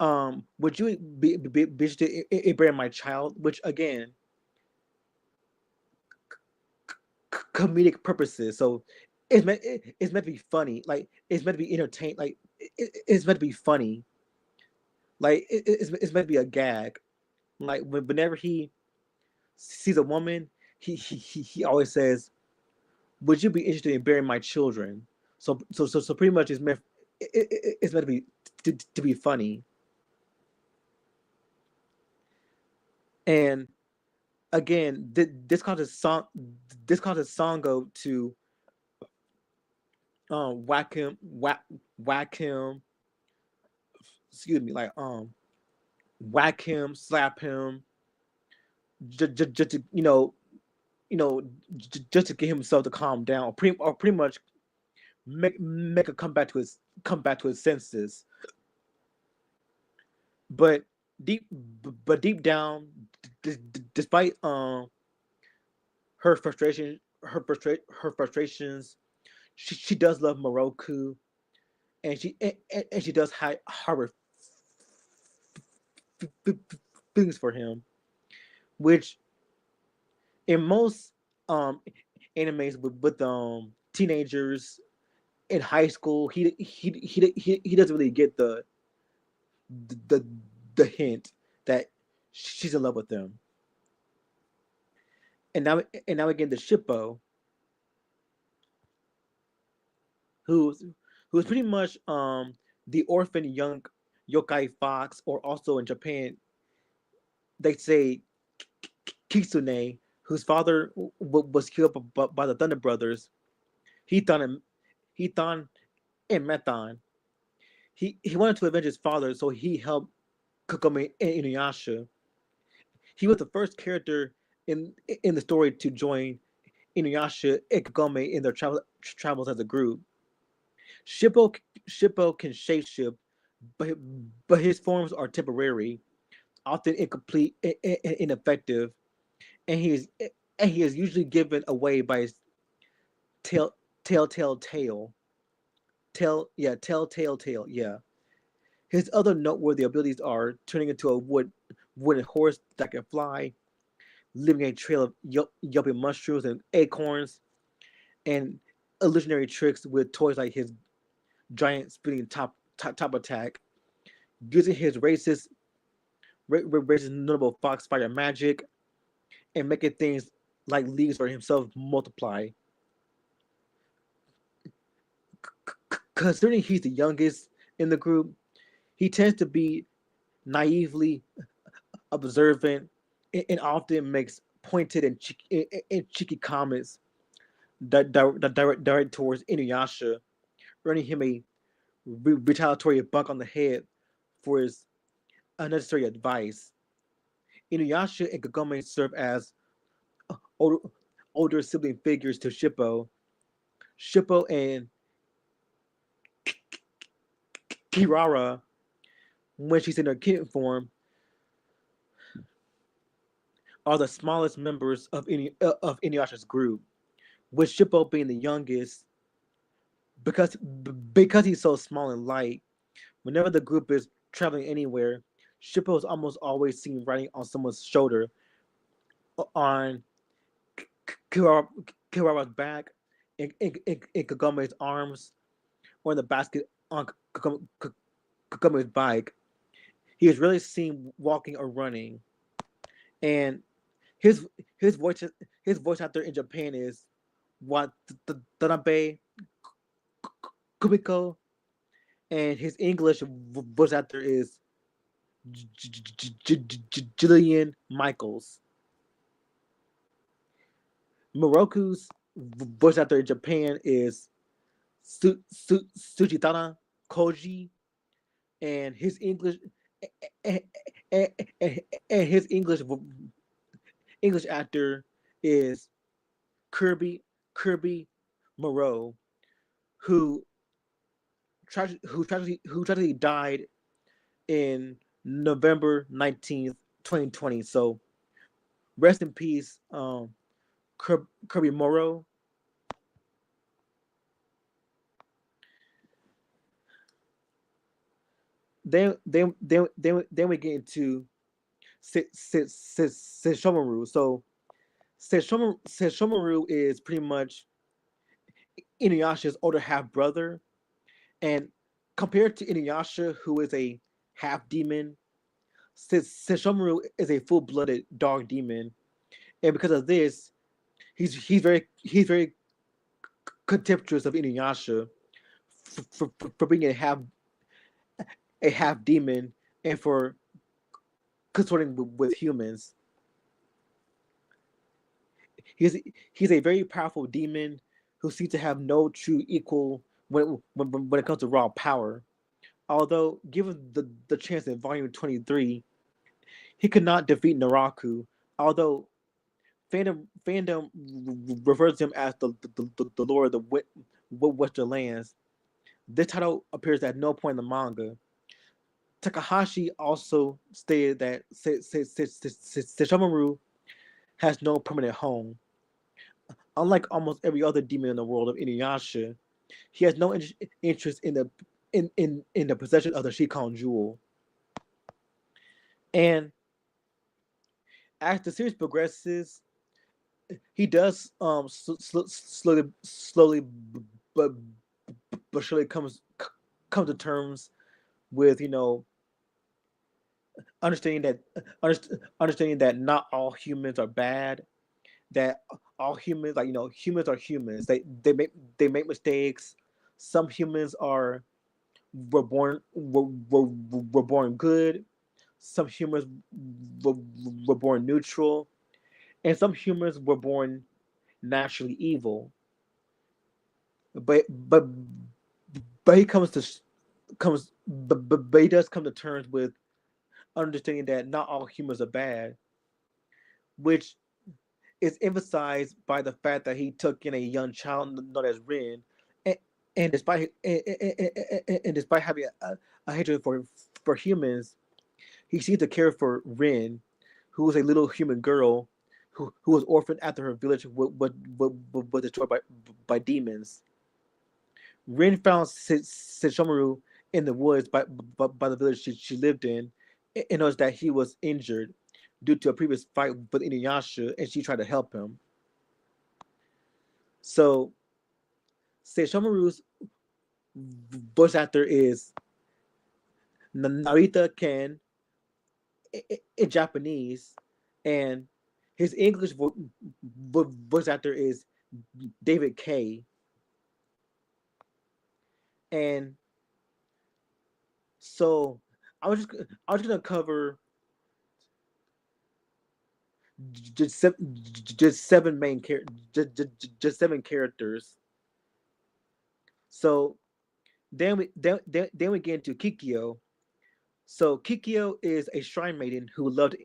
Would you be interested in burying my child?" Which again, comedic purposes. So it's meant to be funny. Like it's meant to be entertained. Like it's meant to be funny. Like it's meant to be a gag. Like whenever he sees a woman, he always says, "Would you be interested in burying my children?" So pretty much it's meant to be to be funny. And again, this causes Songo to whack him, whack him. Excuse me, like whack him, slap him, just to you know, just to get himself to calm down, or pretty much make a come back to his senses. But deep, but deep down, despite her frustrations, she does love Moroku, and she does harbor feelings for him, which in most animes with teenagers in high school, he doesn't really get the the hint that she's in love with them. And now again, the Shippo, who's who's pretty much the orphan young yokai fox, or also in Japan they say Kitsune, whose father was killed by the Thunder Brothers, Hitan and Hitan and Metan. He wanted to avenge his father, so he helped Kokome and Inuyasha. He was the first character in the story to join Inuyasha and Kagome in their travels as a group. Shippo Shippo can shapeshift, but his forms are temporary, often incomplete and ineffective, and he is usually given away by his tail telltale tail. Telltale tail, yeah. His other noteworthy abilities are turning into a wooden horse that can fly, leaving a trail of yelping mushrooms and acorns, and illusionary tricks with toys like his giant spinning top attack, using his racist notable foxfire magic, and making things like leaves for himself multiply. Considering he's the youngest in the group, he tends to be naively observant and often makes pointed and cheeky comments that direct towards Inuyasha, earning him a retaliatory bunk on the head for his unnecessary advice. Inuyasha and Kagome serve as older, older sibling figures to Shippo. Shippo and Kirara, when she's in her kitten form, are the smallest members of Inuyasha's group, with Shippo being the youngest because he's so small and light. Whenever the group is traveling anywhere, Shippo is almost always seen riding on someone's shoulder, on Kirara's back, in Kagome's arms, or in the basket on Kagome's bike. He is rarely seen walking or running, and his his voice his voice actor in Japan is Watanabe Kumiko, and his English voice actor is Jillian Michaels. Moroku's voice actor in Japan is Suchitana Koji, and his and, and, and his English actor is Kirby Moreau, who tragically died in November 19th, 2020. So rest in peace, Kirby Moreau. Then we get into Sesshomaru. So Sesshomaru is pretty much Inuyasha's older half brother, and compared to Inuyasha, who is a half demon, Sesshomaru is a full blooded dog demon, and because of this, he's very contemptuous of Inuyasha for being a half demon and for consorting with humans. he's a very powerful demon who seems to have no true equal when it comes to raw power. Although given the chance in Volume 23, he could not defeat Naraku. Although fandom refers to him as the Lord of the Western Lands. This title appears at no point in the manga. Takahashi also stated that Sesshomaru has no permanent home. Unlike almost every other demon in the world of Inuyasha, he has no interest in the possession of the Shikon jewel. And as the series progresses, he does slowly but surely come to terms with understanding understanding that not all humans are bad, that all humans, like humans are humans. They make mistakes. Some humans were born good. Some humans were born neutral, and some humans were born naturally evil. But but but he but he does come to terms with understanding that not all humans are bad, which is emphasized by the fact that he took in a young child known as Rin, and, and despite having a hatred for humans, he seems to care for Rin, who was a little human girl who was orphaned after her village was destroyed by demons. Rin found Sesshomaru in the woods by the village she lived in, and noticed that he was injured due to a previous fight with Inuyasha, and she tried to help him. So, Sesshomaru's voice actor is Narita Ken in Japanese, and his English voice actor is David K. And so I was gonna cover just seven main just seven characters. So then we get into Kikyo. So Kikyo is a shrine maiden who loved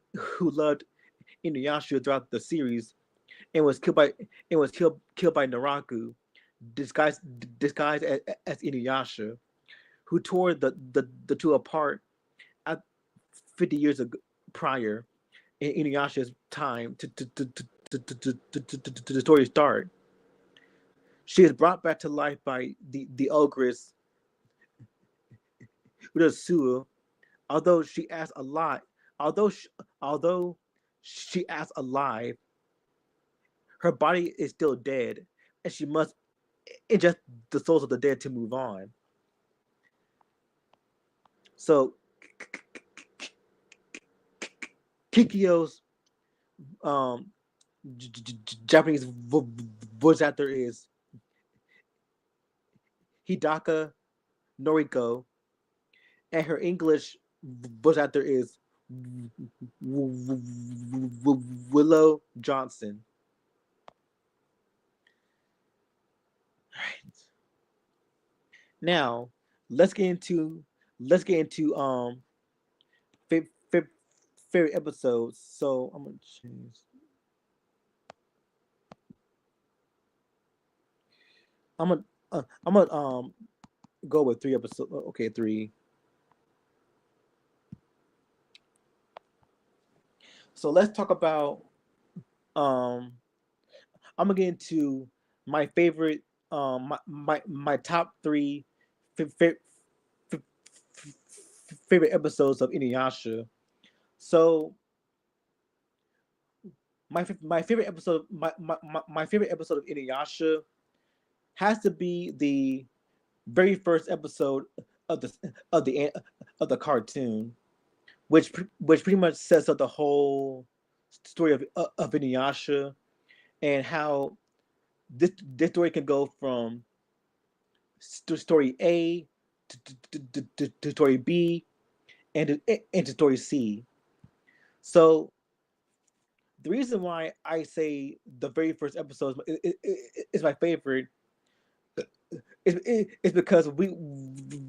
Inuyasha throughout the series, and was killed by Naraku, disguised disguised as Inuyasha, who tore the two apart at 50 years ago, prior in Inuyasha's time to the story start. She is brought back to life by the ogress Urasua, although she asks a lot. Although she, although she asks alive, her body is still dead, and she must ingest the souls of the dead to move on. So Kikyo's um, Japanese voice actor is Hidaka Noriko, and her English voice actor is Willow Johnson. Right. Now let's get into fa- fa- favorite episodes. So I'm gonna change. I'm gonna go with three episodes. Okay, three. So let's talk about um I'm gonna get into my favorite my top three fa- fa- fa- favorite episodes of Inuyasha. So my favorite episode my favorite episode of Inuyasha has to be the very first episode of the of the of the cartoon, which pretty much sets up the whole story of Inuyasha, and how this story can go from story A to story B and to story C. So The reason why I say the very first episode is my favorite is because we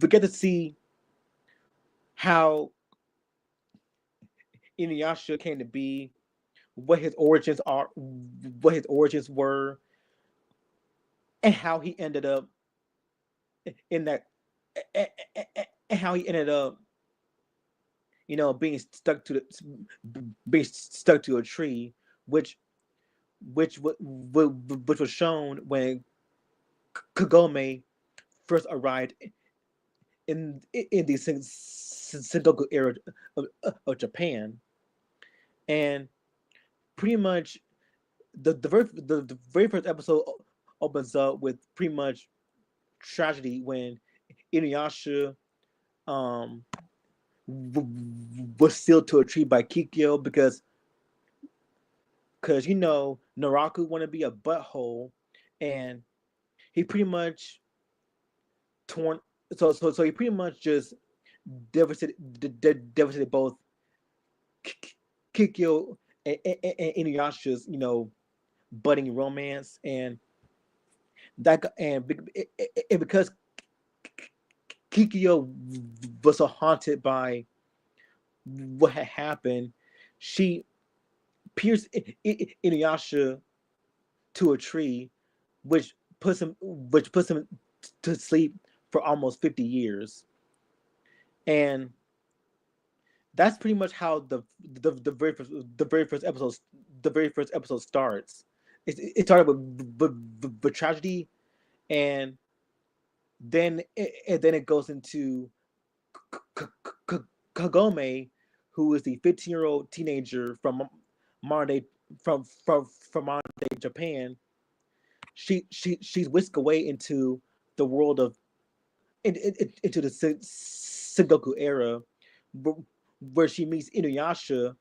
get to see how Inuyasha came to be, what his origins are, what his origins were, and how he ended up in that, and how he ended up, being stuck to a tree, which which was shown when Kagome first arrived in the Sengoku era of Japan, and pretty much the very first episode opens up with pretty much tragedy when Inuyasha um was sealed to a tree by Kikyo because Naraku want to be a butthole, and he pretty much torn so he pretty much just devastated both Kikyo and Inuyasha's budding romance, and because Kikyo was so haunted by what had happened, she pierced Inuyasha to a tree, which puts him to sleep for almost 50 years, and that's pretty much how the very first episode starts. It started with tragedy, and then it goes into Kagome, who is the 15-year-old teenager modern day from modern day Japan. She's whisked away into the world of into the Sengoku era, where she meets Inuyasha,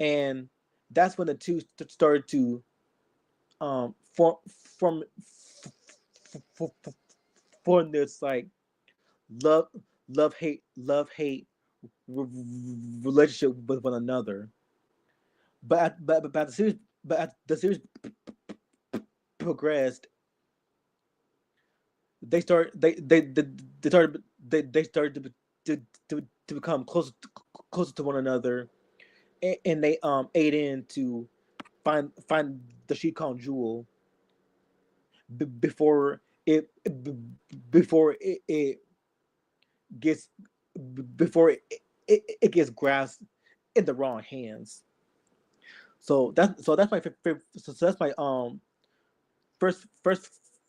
and that's when the two started to form form this like love love hate relationship with one another. But as the series progressed, they started to become closer to one another, and they aid in to find the Shikon jewel before it gets before it gets grasped in the wrong hands. So that's my favorite. So that's my first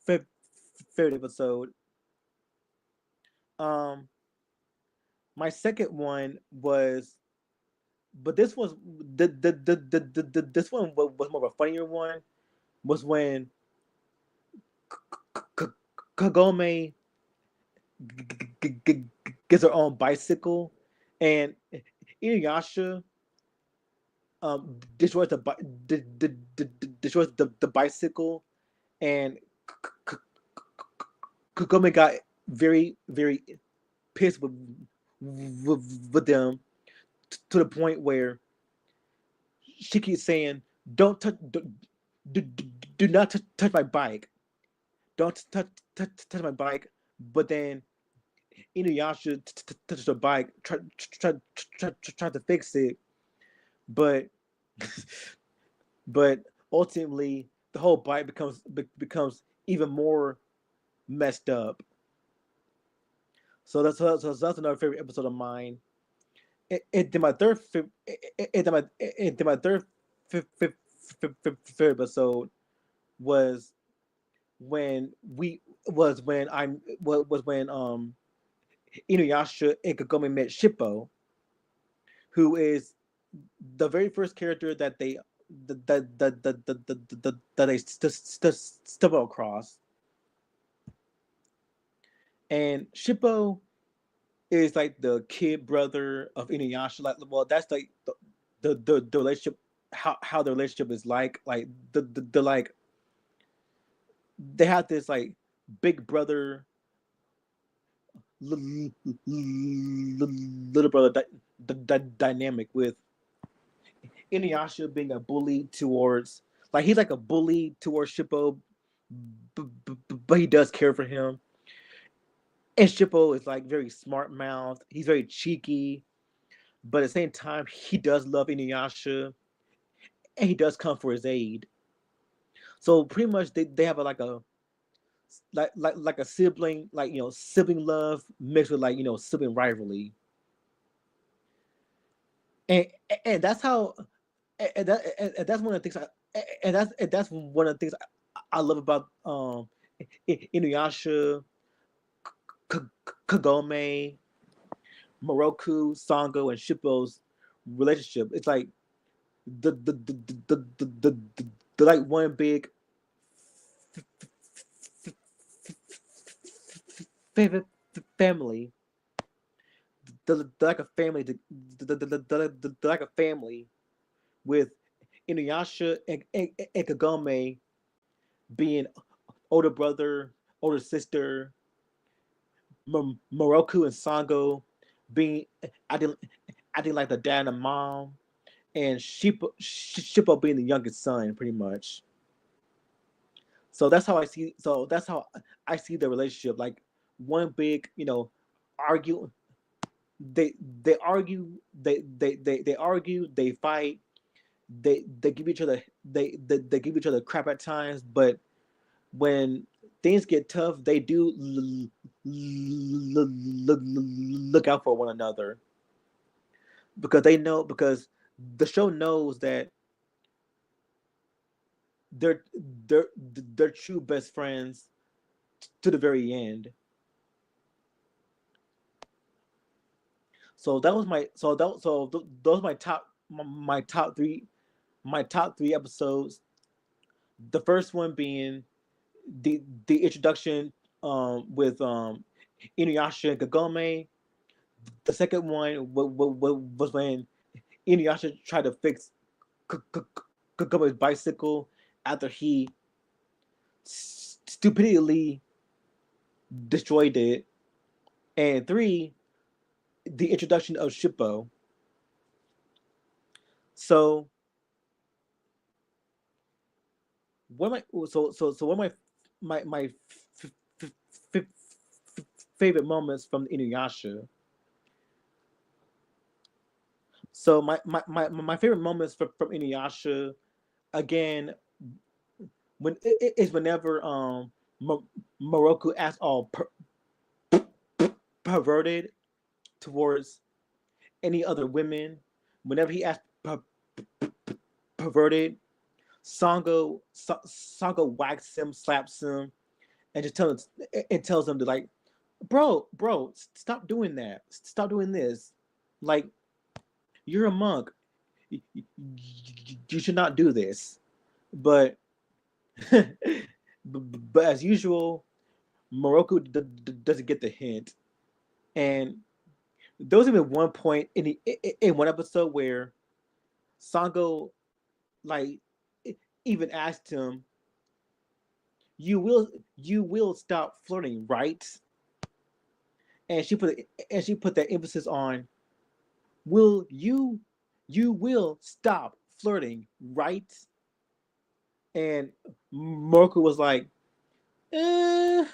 favorite episode. Um, my second one was, but this was this one was more of a funnier one. Was when Kagome gets her own bicycle, and Inuyasha destroys the bicycle, and Kagome got very very pissed with them to the point where she keeps saying, "Don't touch, do, do not touch my bike. Don't touch my bike." But then Inuyasha touches the bike, try to fix it, but but ultimately the whole bike becomes even more messed up. So that's another favorite episode of mine. Then my third then my third favorite episode was was when Inuyasha and Kagome met Shippo, who is the very first character that they stumble across, and Shippo is like the kid brother of Inuyasha. Like, well, that's like the relationship, how the relationship is like the like they have this like big brother little brother dynamic with Inuyasha being a bully towards, like he's like a bully towards Shippo, but he does care for him. And Shippo is like very smart mouthed. He's very cheeky, but at the same time, he does love Inuyasha, and he does come for his aid. So pretty much they have like a sibling, like sibling love mixed with sibling rivalry. And and that's how and that's one of the things that's one of the things I love about Inuyasha, Kagome, Moroku, Sango, and Shippo's relationship. It's like the like one big favorite family. The like a family, like a family with Inuyasha and Kagome being older brother, older sister, Moroku and Sango being acting like the dad and mom, and Shippo being the youngest son, pretty much. So that's how I see. So that's how I see the relationship. Like one big, argue. They argue. They argue. They fight. They give each other they give each other crap at times, but when things get tough, they do look out for one another because they know because the show knows that they're they're they're true best friends to the very end. So that was my so that so those my top my top three episodes. The first one being the introduction with Inuyasha and Kagome. The second one was when Inuyasha tried to fix Kagome's bicycle after he stupidly destroyed it. And three, the introduction of Shippo. So one of one of my favorite moments from Inuyasha. So my favorite moments from Inuyasha again when is whenever Moroku acts all perverted towards any other women. Whenever he acts perverted, Sango whacks him, slaps him, and just tells him to like, bro, stop doing that. Stop doing this. Like, you're a monk. You should not do this. But but as usual, Morocco doesn't get the hint. And there was even one point in one episode where Sango like even asked him, you will stop flirting, right?" And she put that emphasis on, "Will you will stop flirting, right?" And Morocco was like, I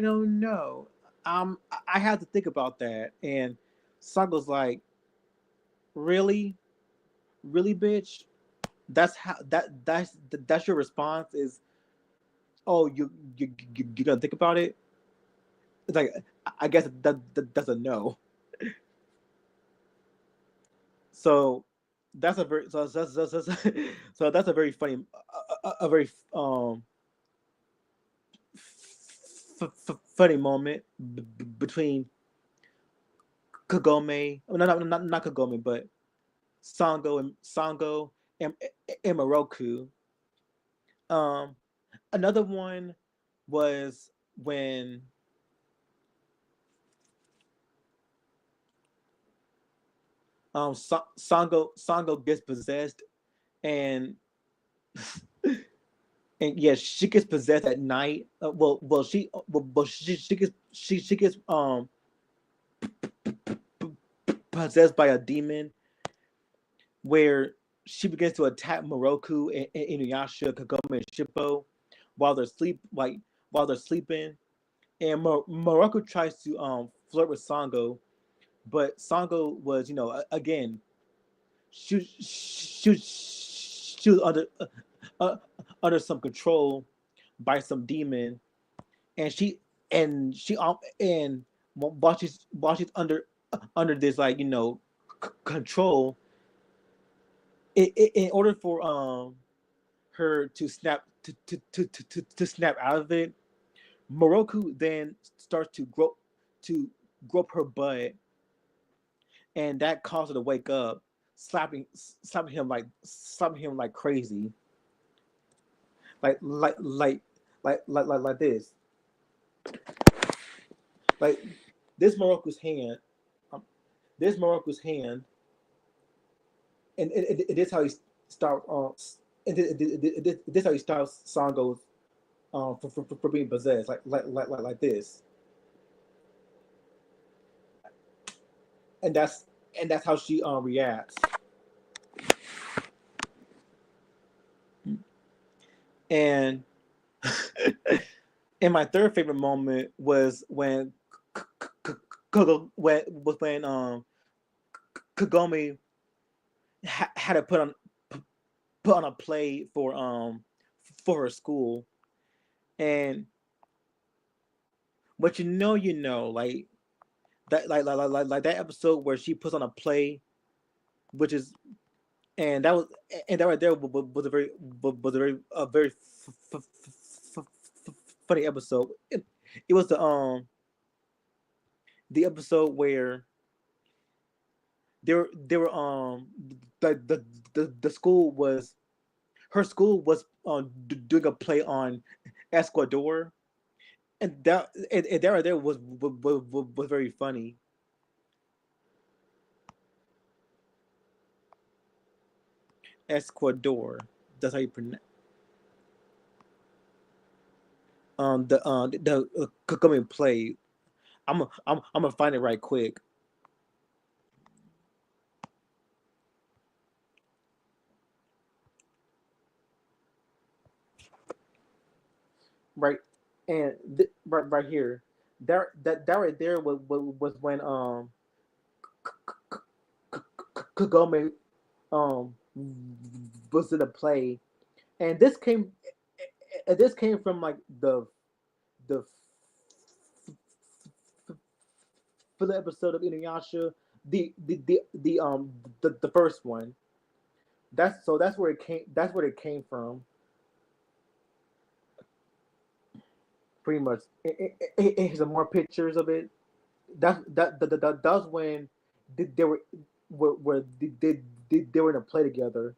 don't know. I have to think about that. And Sango's like, really, really, bitch. That's how that's your response is. Oh, you gonna think about it? It's like I guess that's a no. So that's a very so that's a very funny a very funny moment between Kagome, no, not Kagome, but Sango and Moroku. Um, Another one was when Sango gets possessed and and yeah, she gets possessed at night. She gets possessed by a demon, where she begins to attack Moroku and Inuyasha, Kagome, and Shippo while they're while they're sleeping, and Moroku tries to flirt with Sango, but Sango was again she was uh, under some control by some demon, and and while she's under this control, in order for her to snap out of it, Moroku then starts to grope her butt, and that caused her to wake up, slapping him like crazy, like like like like this, like this Moroku's hand, um, this Moroku's hand, and it is how he start and this how he starts Sango's for being possessed, like this, and that's how she reacts. And and my third favorite moment was when Kagome had to put on a play for her school, and but like that like that episode where she puts on a play, which is and that was and that right there was a very funny episode. It was the episode where they were the school was her school was doing a play on Esquador, and that right there was very funny. Esquador, that's how you pronounce the coming play. I'm gonna find it right quick. Right, and right here, that right there was when Kagome um was in a play, and this came from like the filler episode of Inuyasha, the first one. That's where it came. That's where it came from. Pretty much. Here's some more pictures of it. That's when they were they were in a play together.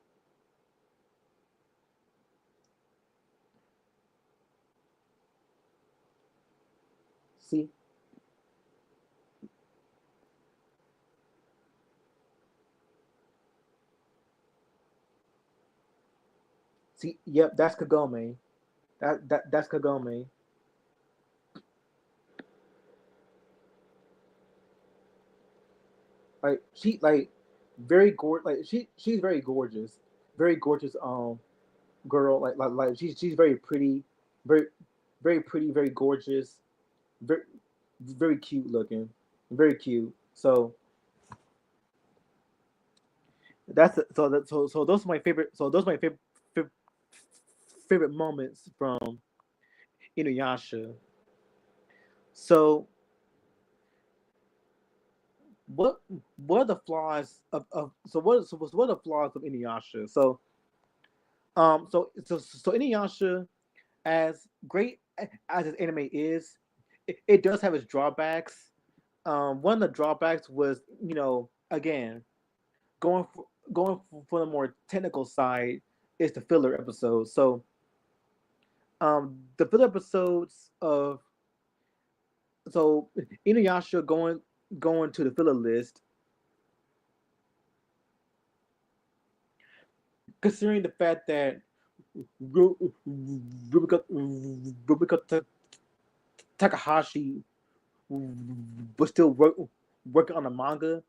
See. See, yep, that's Kagome. That's Kagome. Like she like she's very gorgeous girl, like she's very pretty, very very pretty, very gorgeous, very very cute looking, very cute. So so those are my favorite. So those are my favorite moments from Inuyasha. So what what are the flaws of what are the flaws of Inuyasha? So Inuyasha, as great as its anime is, it does have its drawbacks. One of the drawbacks was, again, going for the more technical side is the filler episodes. So the filler episodes of so Inuyasha going to the filler list, considering the fact that Rumiko Takahashi was still working on the manga.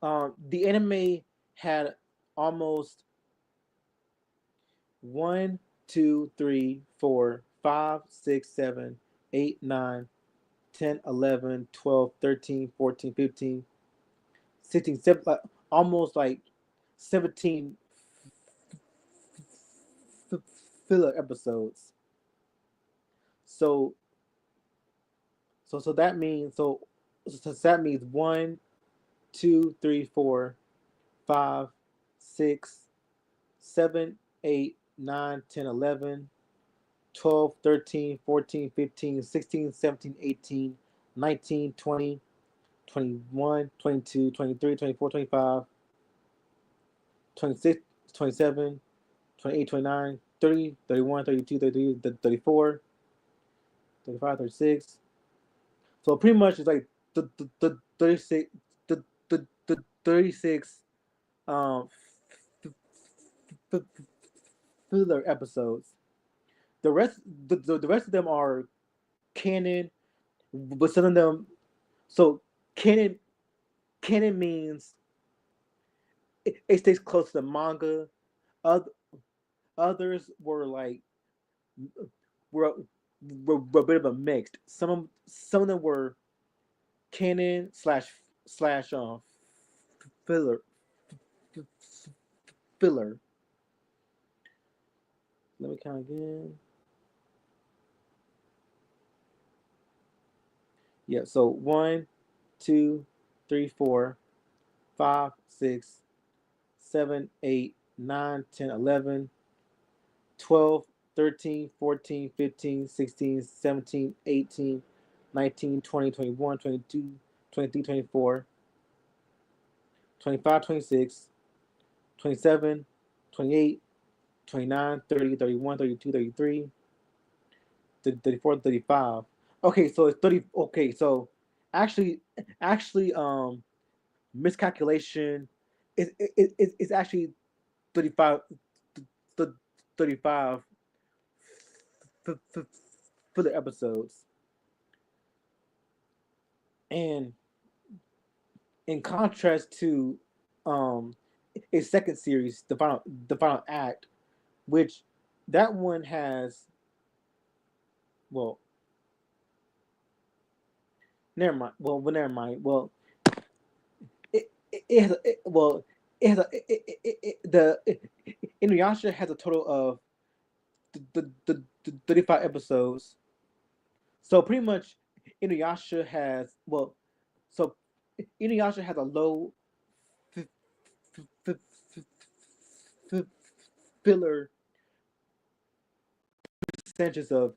The anime had almost 1, 2, 3, 4, 5, 6, 7, 8, 9, 10, 11, 12, 13, 14, 15, 16, 17, like, almost like 17 filler episodes. So that means 1, 2, 3, 4, 5, 6, 7, 8, 9, 10, 11, 12, 13, 14, 15, 16, 17, 18, 19, 20, 21, 22, 23, 24, 25, 26, 27, 28, 29, 30, 31, 32, 33, 34, 35, 36. So pretty much it's like the 36 the 36 um filler episodes. The rest the rest of them are canon, but some of them so canon canon means it stays close to the manga. Other, others were like were, were a bit of a mixed. Some of them were canon slash filler filler. Let me count again. Yeah, so 1, 2, 3, 4, 5, 6, 7, 8, 9, 10, 11, 12, 13, 14, 15, 16, 17, 18, 19, 20, 21, 22, 23, 24, 25, 26, 27, 28, 29, 30, 31, 32, 33, 34, 35. Okay, so it's 30. Okay, so actually, actually, miscalculation is actually 35, 35 for the episodes. And in contrast to um a second series, the final act, which that one has well never mind. Well never mind. Well it has well it has the Inuyasha has a total of the 35 episodes. So pretty much Inuyasha has well so Inuyasha has a low filler percentages of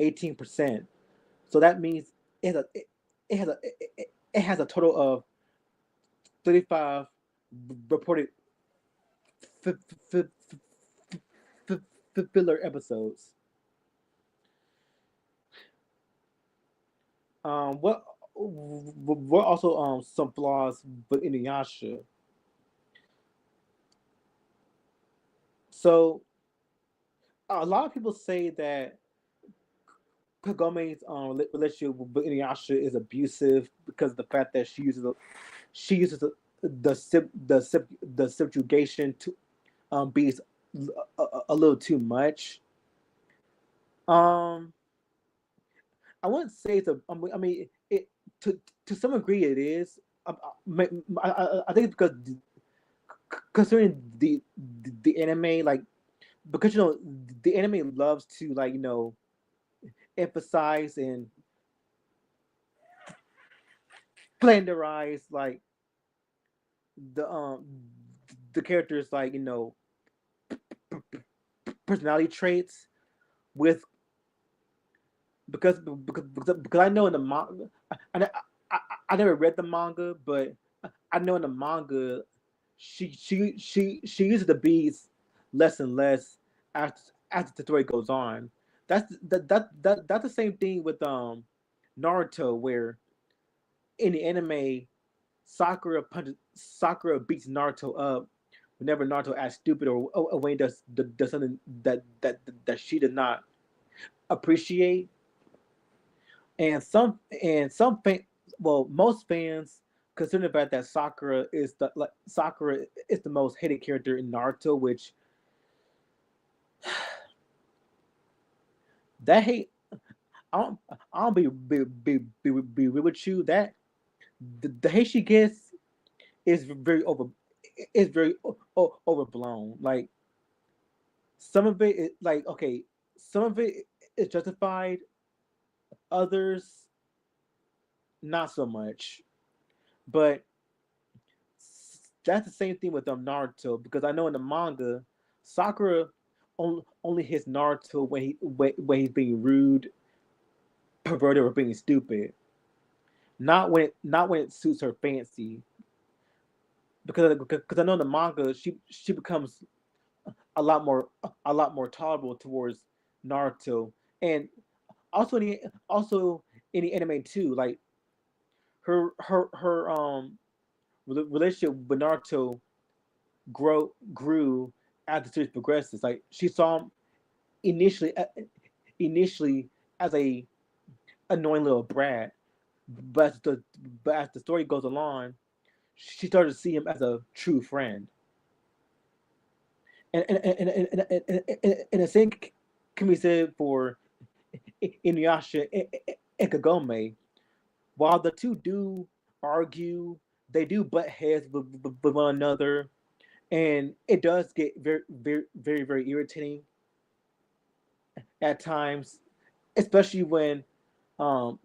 18%. So that means it has a it has a it has a total of 35 reported filler episodes. What also some flaws with Inuyasha. So a lot of people say that Kagome's relationship with Inuyasha is abusive because of the fact that she uses the subjugation to beats a little too much. Um, I wouldn't say it's a. I mean, it to some degree it is. I think it's because considering the anime, like because the anime loves to like emphasize and flanderize like the um the characters like personality traits with because I know in the manga I, I, I never read the manga, but I know in the manga she uses the beats less and less as the story goes on. That's the same thing with Naruto, where in the anime Sakura beats Naruto up whenever Naruto acts stupid or when he does something that she did not appreciate. And some most fans considering the fact that Sakura is the most hated character in Naruto, which that hate I don't be real with you that the hate she gets is very overblown. Like some of it, like okay, some of it is justified, others not so much. But that's the same thing with Naruto because I know in the manga, Sakura only hits Naruto when he's being rude, perverted, or being stupid. Not when it suits her fancy. Because I know in the manga she becomes a lot more tolerable towards Naruto, and also also in the anime too. Like her relationship with Naruto grew as the series progresses. Like she saw him initially initially as a annoying little brat, but as the story goes along, she started to see him as a true friend. And the same can be said for Inuyasha and Kagome. While the two do argue, they do butt heads with one another, and it does get very irritating at times, especially when um,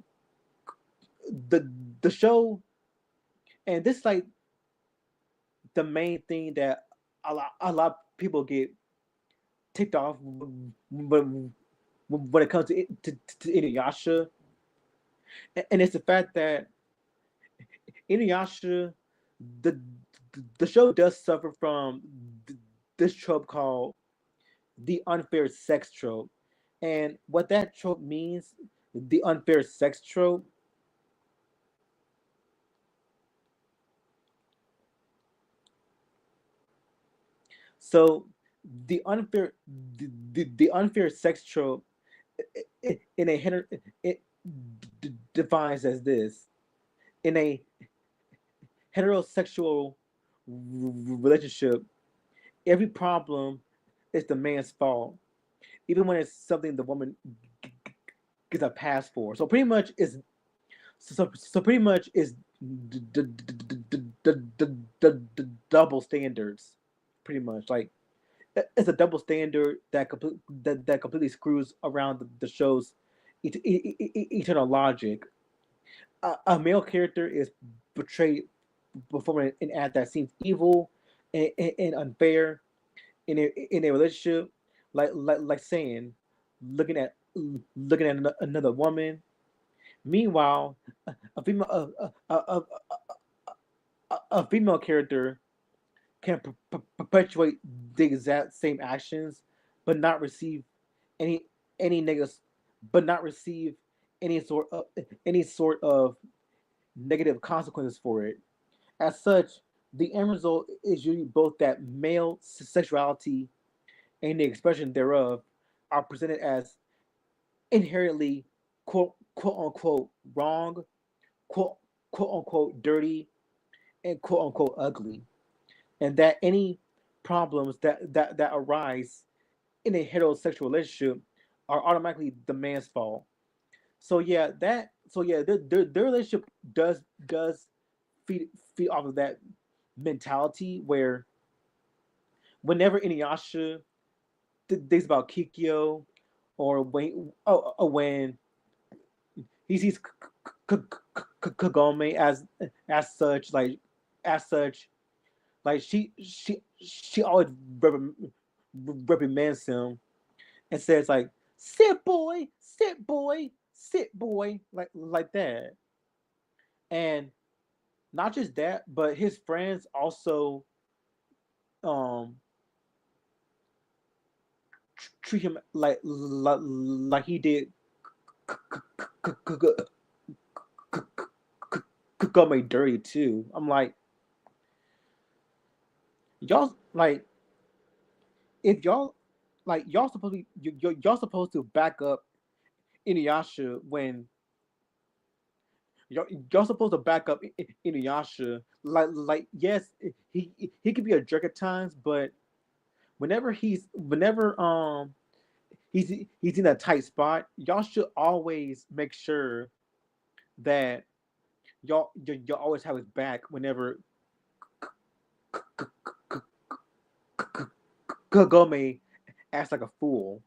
the show, and this is like the main thing that a lot of people get ticked off when it comes to Inuyasha, and it's the fact that Inuyasha, the the show does suffer from this trope called the unfair sex trope, and what that trope means, the unfair sex trope. So the unfair sex trope in a it defines as this in a heterosexual relationship, every problem is the man's fault, even when it's something the woman gets a pass for. So pretty much is so pretty much is the double standards. Pretty much like it's a double standard that completely screws around the show's eternal logic. A male character is portrayed performing an act that seems evil and unfair in a relationship, like saying, looking at another woman. Meanwhile, a female a female character can perpetuate the exact same actions, but not receive any negative, but not receive any sort of negative consequences for it. As such, the end result is usually both that male sexuality and the expression thereof are presented as inherently quote unquote wrong, quote unquote dirty, and quote unquote ugly, and that any problems that arise in a heterosexual relationship are automatically the man's fault. So yeah, their relationship does feed off of that mentality where whenever Inuyasha thinks about Kikyo, or when he sees Kagome as such, as such, like she always reprimands him and says like sit boy, sit boy, like that. And not just that, but his friends also um treat him like he did Kagome dirty too. I'm like, y'all like if y'all like y'all supposed to y'all supposed to back up Inuyasha y'all supposed to back up Inuyasha. Like yes, he could be a jerk at times, but whenever he's in a tight spot, y'all should always make sure that y'all always have his back whenever Kagome acts like a fool.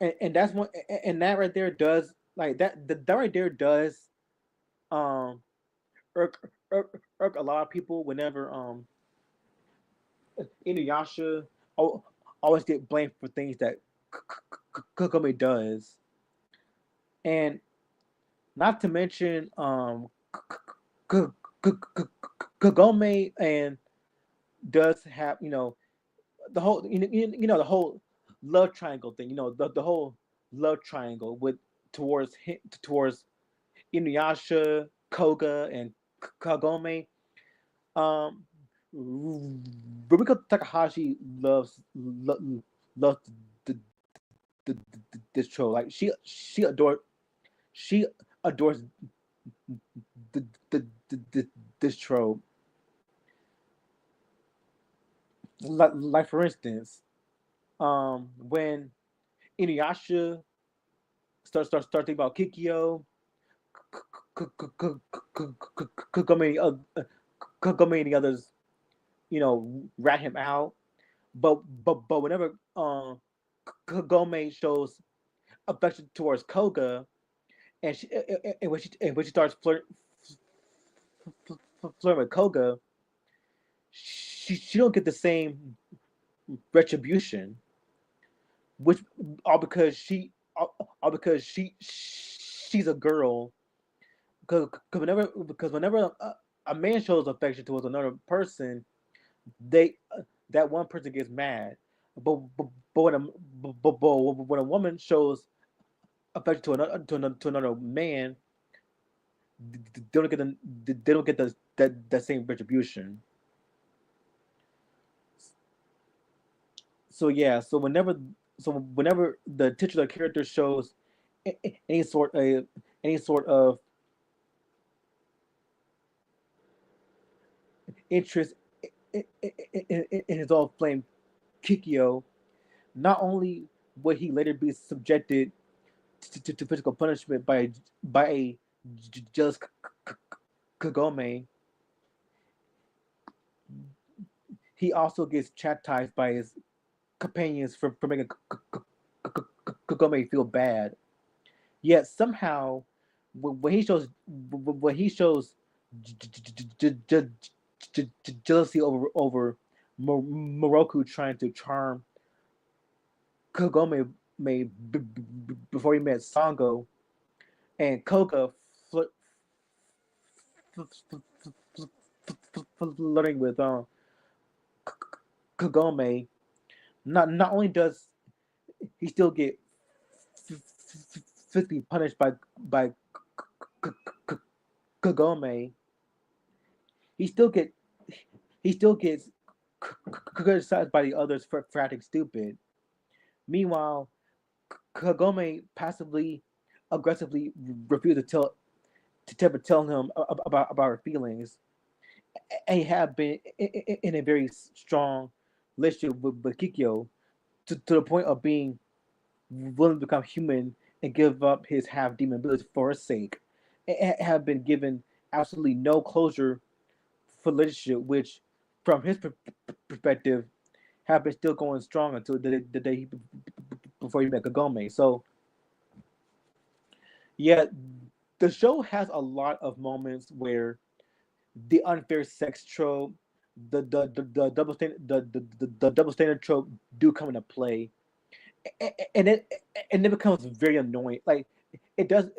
And that's one, and that right there does like that right there does um irk a lot of people whenever Inuyasha always get blamed for things that Kagome does, and not to mention Kagome and does have the whole the whole love triangle thing, the whole love triangle with towards Inuyasha, Koga, and Kagome. Um, Rumiko Takahashi loves the, this troll. Like she adores the, this trope. Like for instance, when Inuyasha start thinking about Kikyo, Kagome and the others, rat him out. But whenever Kagome shows affection towards Koga, and when she starts flirting with Koga, she don't get the same retribution, which all because she's a girl. Because whenever a man shows affection towards another person, they that one person gets mad. But when a woman shows affection to another man, they don't get that same retribution. So yeah, so whenever the titular character shows any sort of interest in his own flame Kikyo, not only would he later be subjected to physical punishment by a jealous Kagome, he also gets chastised by his companions for making Kagome feel bad. Yet somehow, when he shows jealousy over Moroku trying to charm Kagome before he met Sango, and Koga flirting with Kagome. Not only does he still get physically punished by Kagome, he still get he still gets criticized by the others for acting stupid. Meanwhile, Kagome passively, aggressively refused to tell him about her feelings, and he had been in a very strong relationship with Kikyo to the point of being willing to become human and give up his half demon abilities for her sake, and have been given absolutely no closure for the relationship, which, from his perspective, have been still going strong until the day before he met Kagome. So yeah, the show has a lot of moments where the unfair sex trope, the double standard, the double standard trope do come into play, and it becomes very annoying. Like it does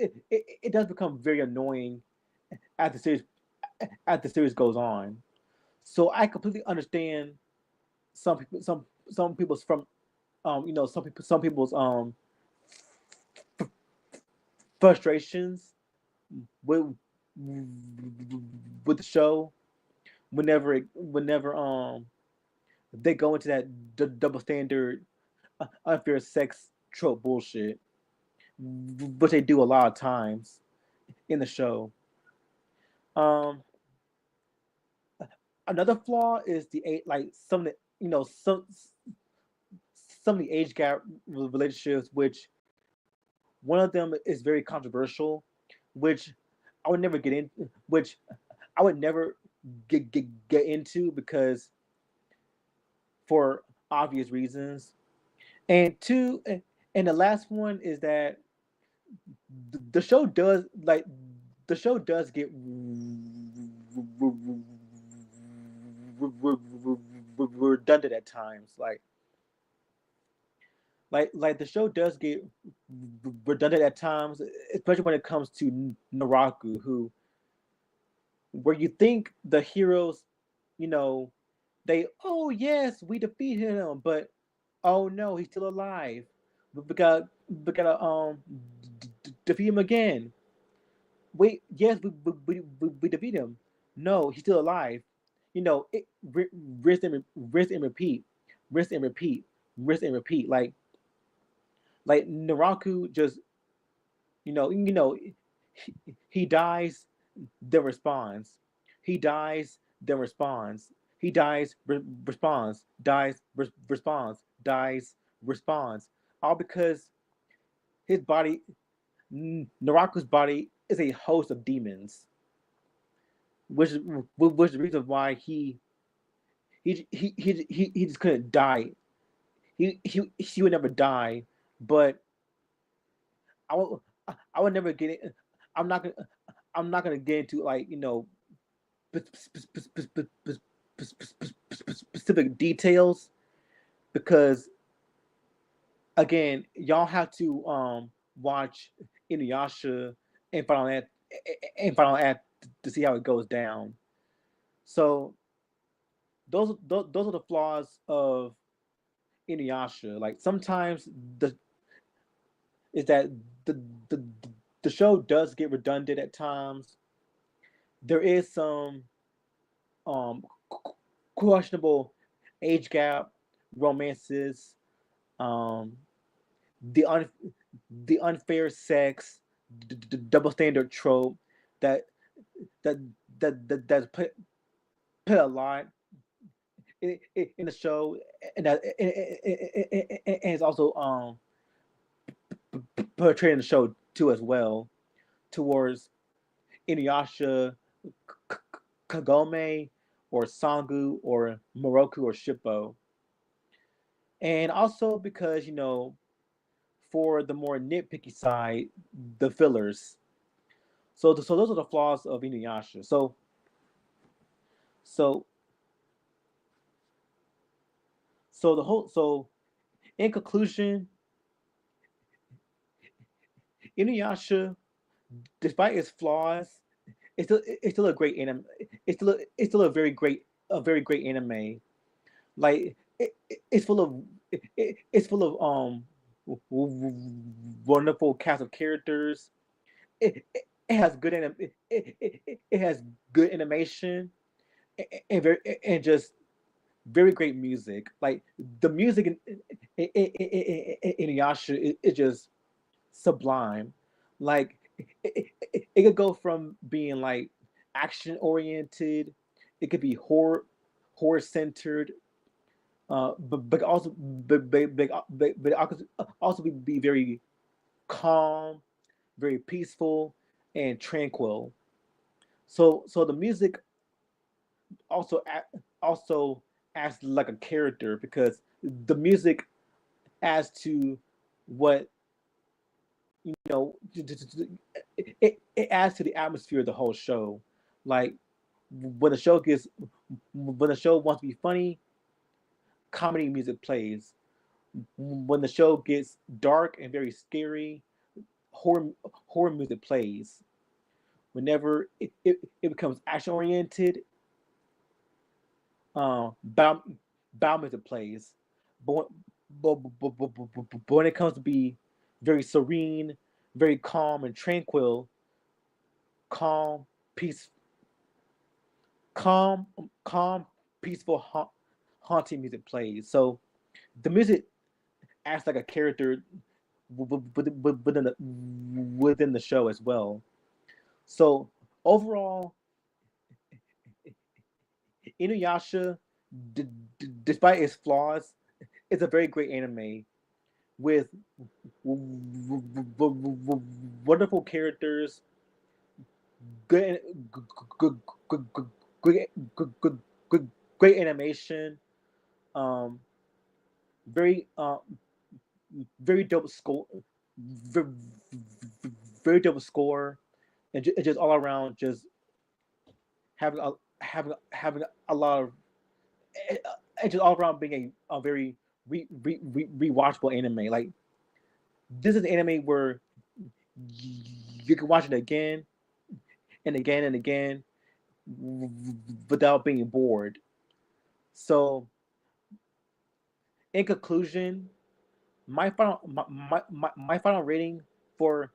become very annoying as the series goes on. So I completely understand some people's from some people's frustrations with with the show whenever they go into that double standard unfair sex trope bullshit. which they do a lot of times in the show. Um, Another flaw is the like some of the some of the age gap relationships, which one of them is very controversial, which I would never get in, which I would never get into because for obvious reasons. And two, and the last one is that the show does like the show does get redundant at times. Like the show does get redundant at times, especially when it comes to Naraku, who where you think the heroes, you know, they oh yes we defeated him, but oh no he's still alive. We gotta defeat him again. Wait, yes we defeat him. No, he's still alive. Rinse and repeat, rinse and repeat, rinse and repeat. Like Naraku just he dies, then responds. He dies, then responds. He dies, responds, dies, responds, dies, responds. All because his body, Naraku's body, is a host of demons, which is the reason why he just couldn't die. He would never die, but I would I would never get it. I'm not gonna I'm not gonna get into like specific details because again y'all have to watch Inuyasha and final act to see how it goes down. So those are the flaws of Inuyasha. Like sometimes the is that the the the show does get redundant at times. There is some um questionable age gap, romances, um the un the unfair sex, the double standard trope that that that's put a lot in the show, and and it's also portrayed in the show too as well towards Inuyasha, Kagome, or Sangu, or Moroku, or Shippo. And also because, for the more nitpicky side, the fillers. So those are the flaws of Inuyasha. So so in conclusion, Inuyasha, despite its flaws, it's still a great anime. It's still a very great anime. Like it's full of it's full of wonderful cast of characters. It has good it has good animation and very and just very great music. Like the music in Inuyasha is just sublime. Like it could go from being like action oriented, it could be horror centered, but also be very calm, very peaceful, and tranquil. So the music also also acts like a character because the music adds to what it adds to the atmosphere of the whole show. Like when the show gets when the show wants to be funny, comedy music plays. When the show gets dark and very scary, horror horror music plays. Whenever it becomes action oriented, battle, battle music plays. But, but when it comes to be very serene, very calm and tranquil, calm, peace, calm, calm, peaceful, haunting music plays. So the music acts like a character within the show as well. So overall, Inuyasha, despite its flaws, it's a very great anime with wonderful characters, good, good, good, good, great, great animation, um, very, very dope score, very, very dope score, and just all around, just having a having a lot of, and just all around being a very rewatchable anime. Like this is an anime where you can watch it again and again and again without being bored. So, in conclusion, my final rating for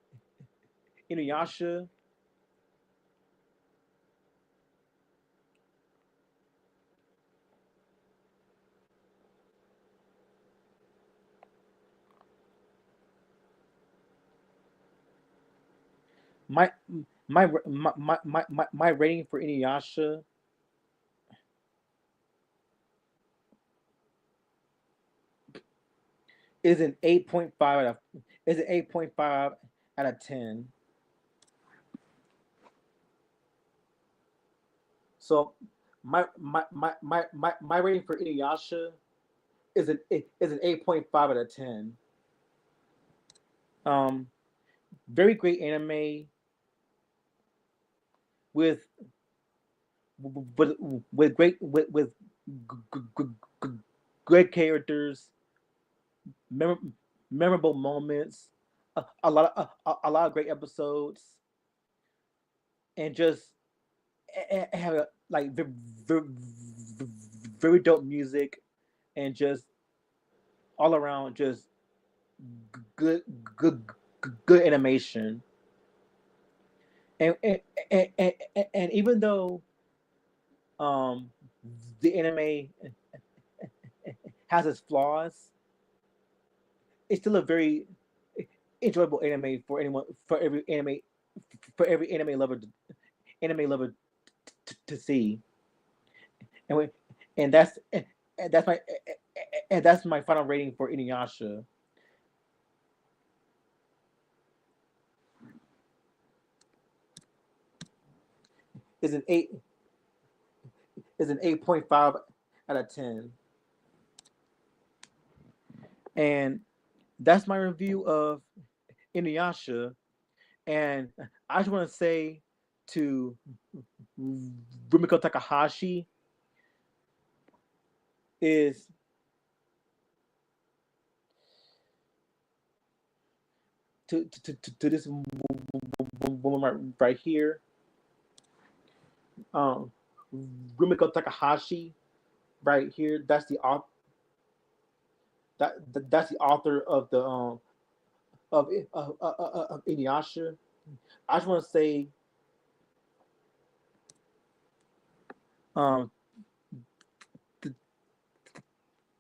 Inuyasha my my rating for Inuyasha is an 8.5 is an 8.5 out of 10. So my rating for Inuyasha is an 8.5 out of 10. Um, very great anime with with with great with great characters, memorable moments, a lot of great episodes, and just have a, like very, very dope music, and just all around just good good good animation. And and even though um the anime has its flaws, it's still a very enjoyable anime for anyone, for every anime lover to see. And we, and that's and that's my and that's my final rating for Inuyasha. Is an 8.5 out of 10. And that's my review of Inuyasha. And I just want to say to Rumiko Takahashi is to this woman right here, um, Rumiko Takahashi right here. That's the author. That's the author of the of Inuyasha. I just want to say um, th-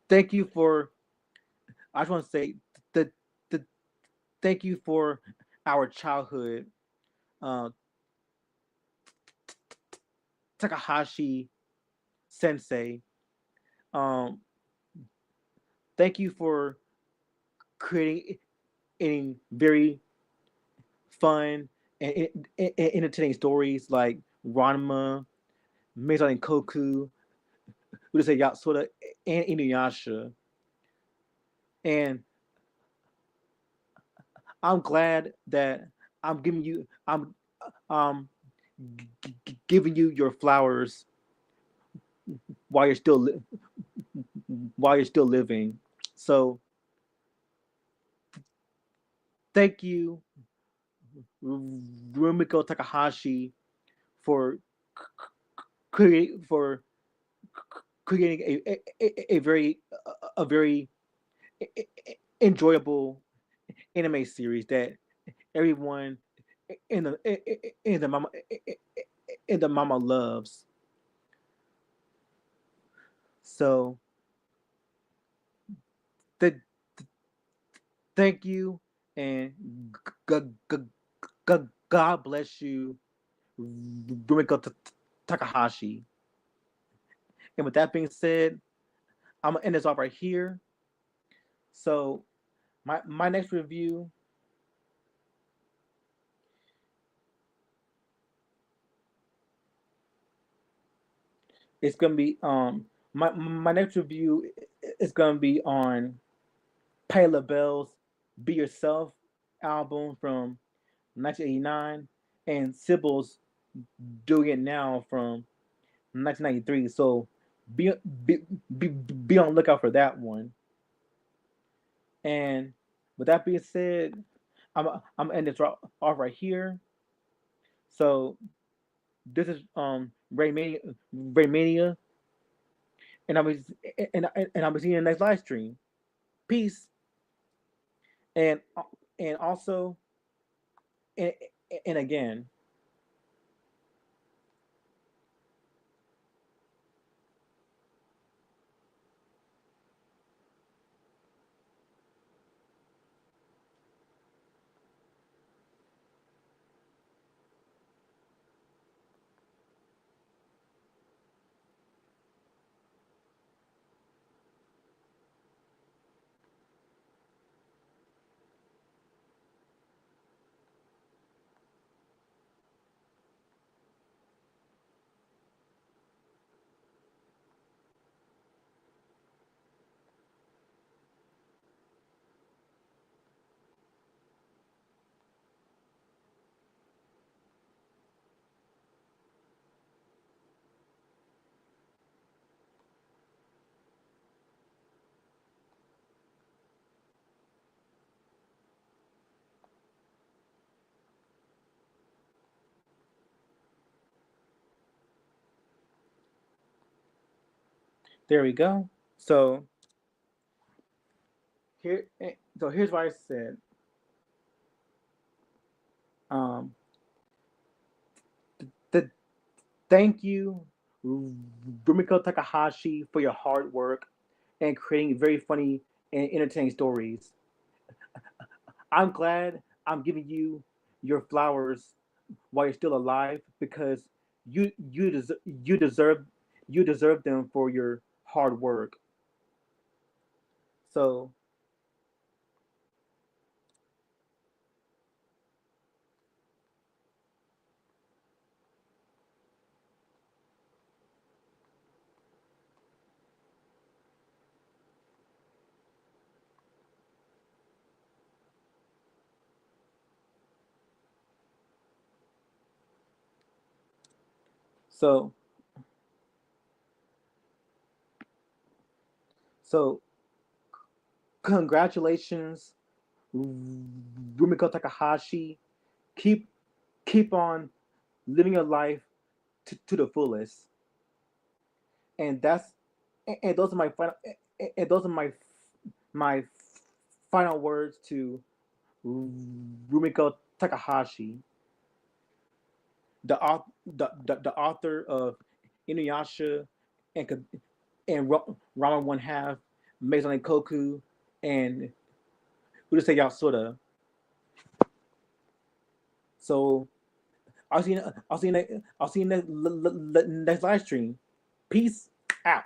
thank you for. I just want to say that th- thank you for our childhood, uh, Takahashi Sensei. Um, thank you for creating very fun and entertaining stories like Ranma, Meizan and Koku, Urusei Yatsura, and Inuyasha. And I'm glad that I'm um giving you your flowers while you're still while you're still living. So thank you, Rumiko Takahashi, for for creating a very a very enjoyable anime series that everyone in the mama in the mama loves. So the thank you, and God bless you, Rumiko Takahashi. And with that being said, I'm gonna end this off right here. So my next review is gonna be my next review is gonna be on Patti LaBelle's "Be Yourself" album from 1989 and Sybil's "Doing It Now" from 1993. So be be be on the lookout for that one. And with that being said, I'm ending this off right here. So this is Raymania, and I'll be seeing you in the next live stream. Peace, and and also and, and again. There we go. So here, so here's what I said. Um, the thank you, Rumiko Takahashi, for your hard work and creating very funny and entertaining stories. I'm glad I'm giving you your flowers while you're still alive because you deserve them for your hard work. So so so congratulations, Rumiko Takahashi. Keep keep on living your life to the fullest. And that's and those are my final and those are my final words to Rumiko Takahashi, the author of Inuyasha and Rama One Half, Maison Koku, and Urusei Yatsura. So I'll see you next live stream. Peace out.